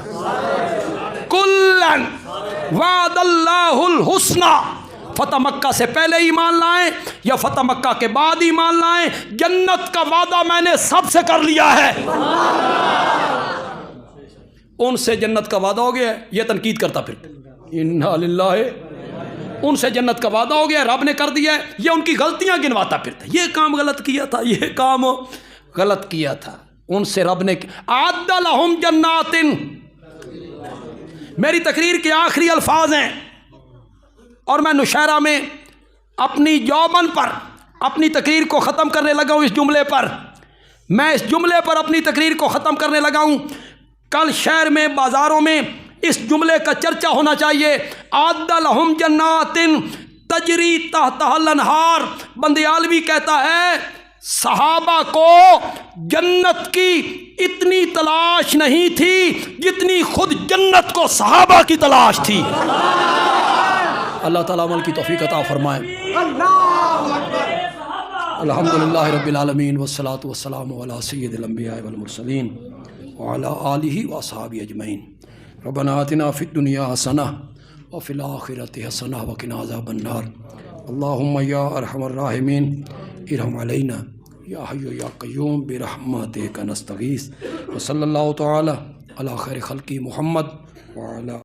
کلن وعد اللہ الحسنی۔ فتح مکہ سے پہلے ایمان لائیں یا فتح مکہ کے بعد ایمان لائیں، جنت کا وعدہ میں نے سب سے کر لیا ہے۔ ان سے جنت کا وعدہ ہو گیا ہے، یہ تنقید کرتا پھر انا للہ، ان سے جنت کا وعدہ ہو گیا، رب نے کر دیا ہے، یہ ان کی غلطیاں گنواتا پھرتا، یہ کام غلط کیا تھا، یہ کام غلط کیا تھا۔ ان سے رب نے اعد لہم جنات، میری تقریر کے آخری الفاظ ہیں، اور میں نوشہرہ میں اپنی یومن پر اپنی تقریر کو ختم کرنے لگا ہوں۔ اس جملے پر میں اس جملے پر اپنی تقریر کو ختم کرنے لگا ہوں۔ کل شہر میں بازاروں میں اس جملے کا چرچا ہونا چاہیے، اعد لہم جنات تجری تحتہا الانہار۔ بندیالوی کہتا ہے صحابہ کو جنت کی اتنی تلاش نہیں تھی جتنی خود جنت کو صحابہ کی تلاش تھی۔ اللہ تعالیٰ عمل کی توفیق عطا فرمائے۔ الحمدللہ رب العالمین والصلاة والسلام علی سید الانبیاء والمرسلین وعلی آلہ واصحابہ اجمعین۔ ربنا آتنا فی الدنیا حسنہ وفی الآخرۃ حسنہ وقنا عذاب النار۔ اللہم یا ارحم الراحمین ارحم علینا یا حی یا قیوم برحمتک نستغیث۔ وصلی اللہ تعالی علی خیر خلقی محمد وعلی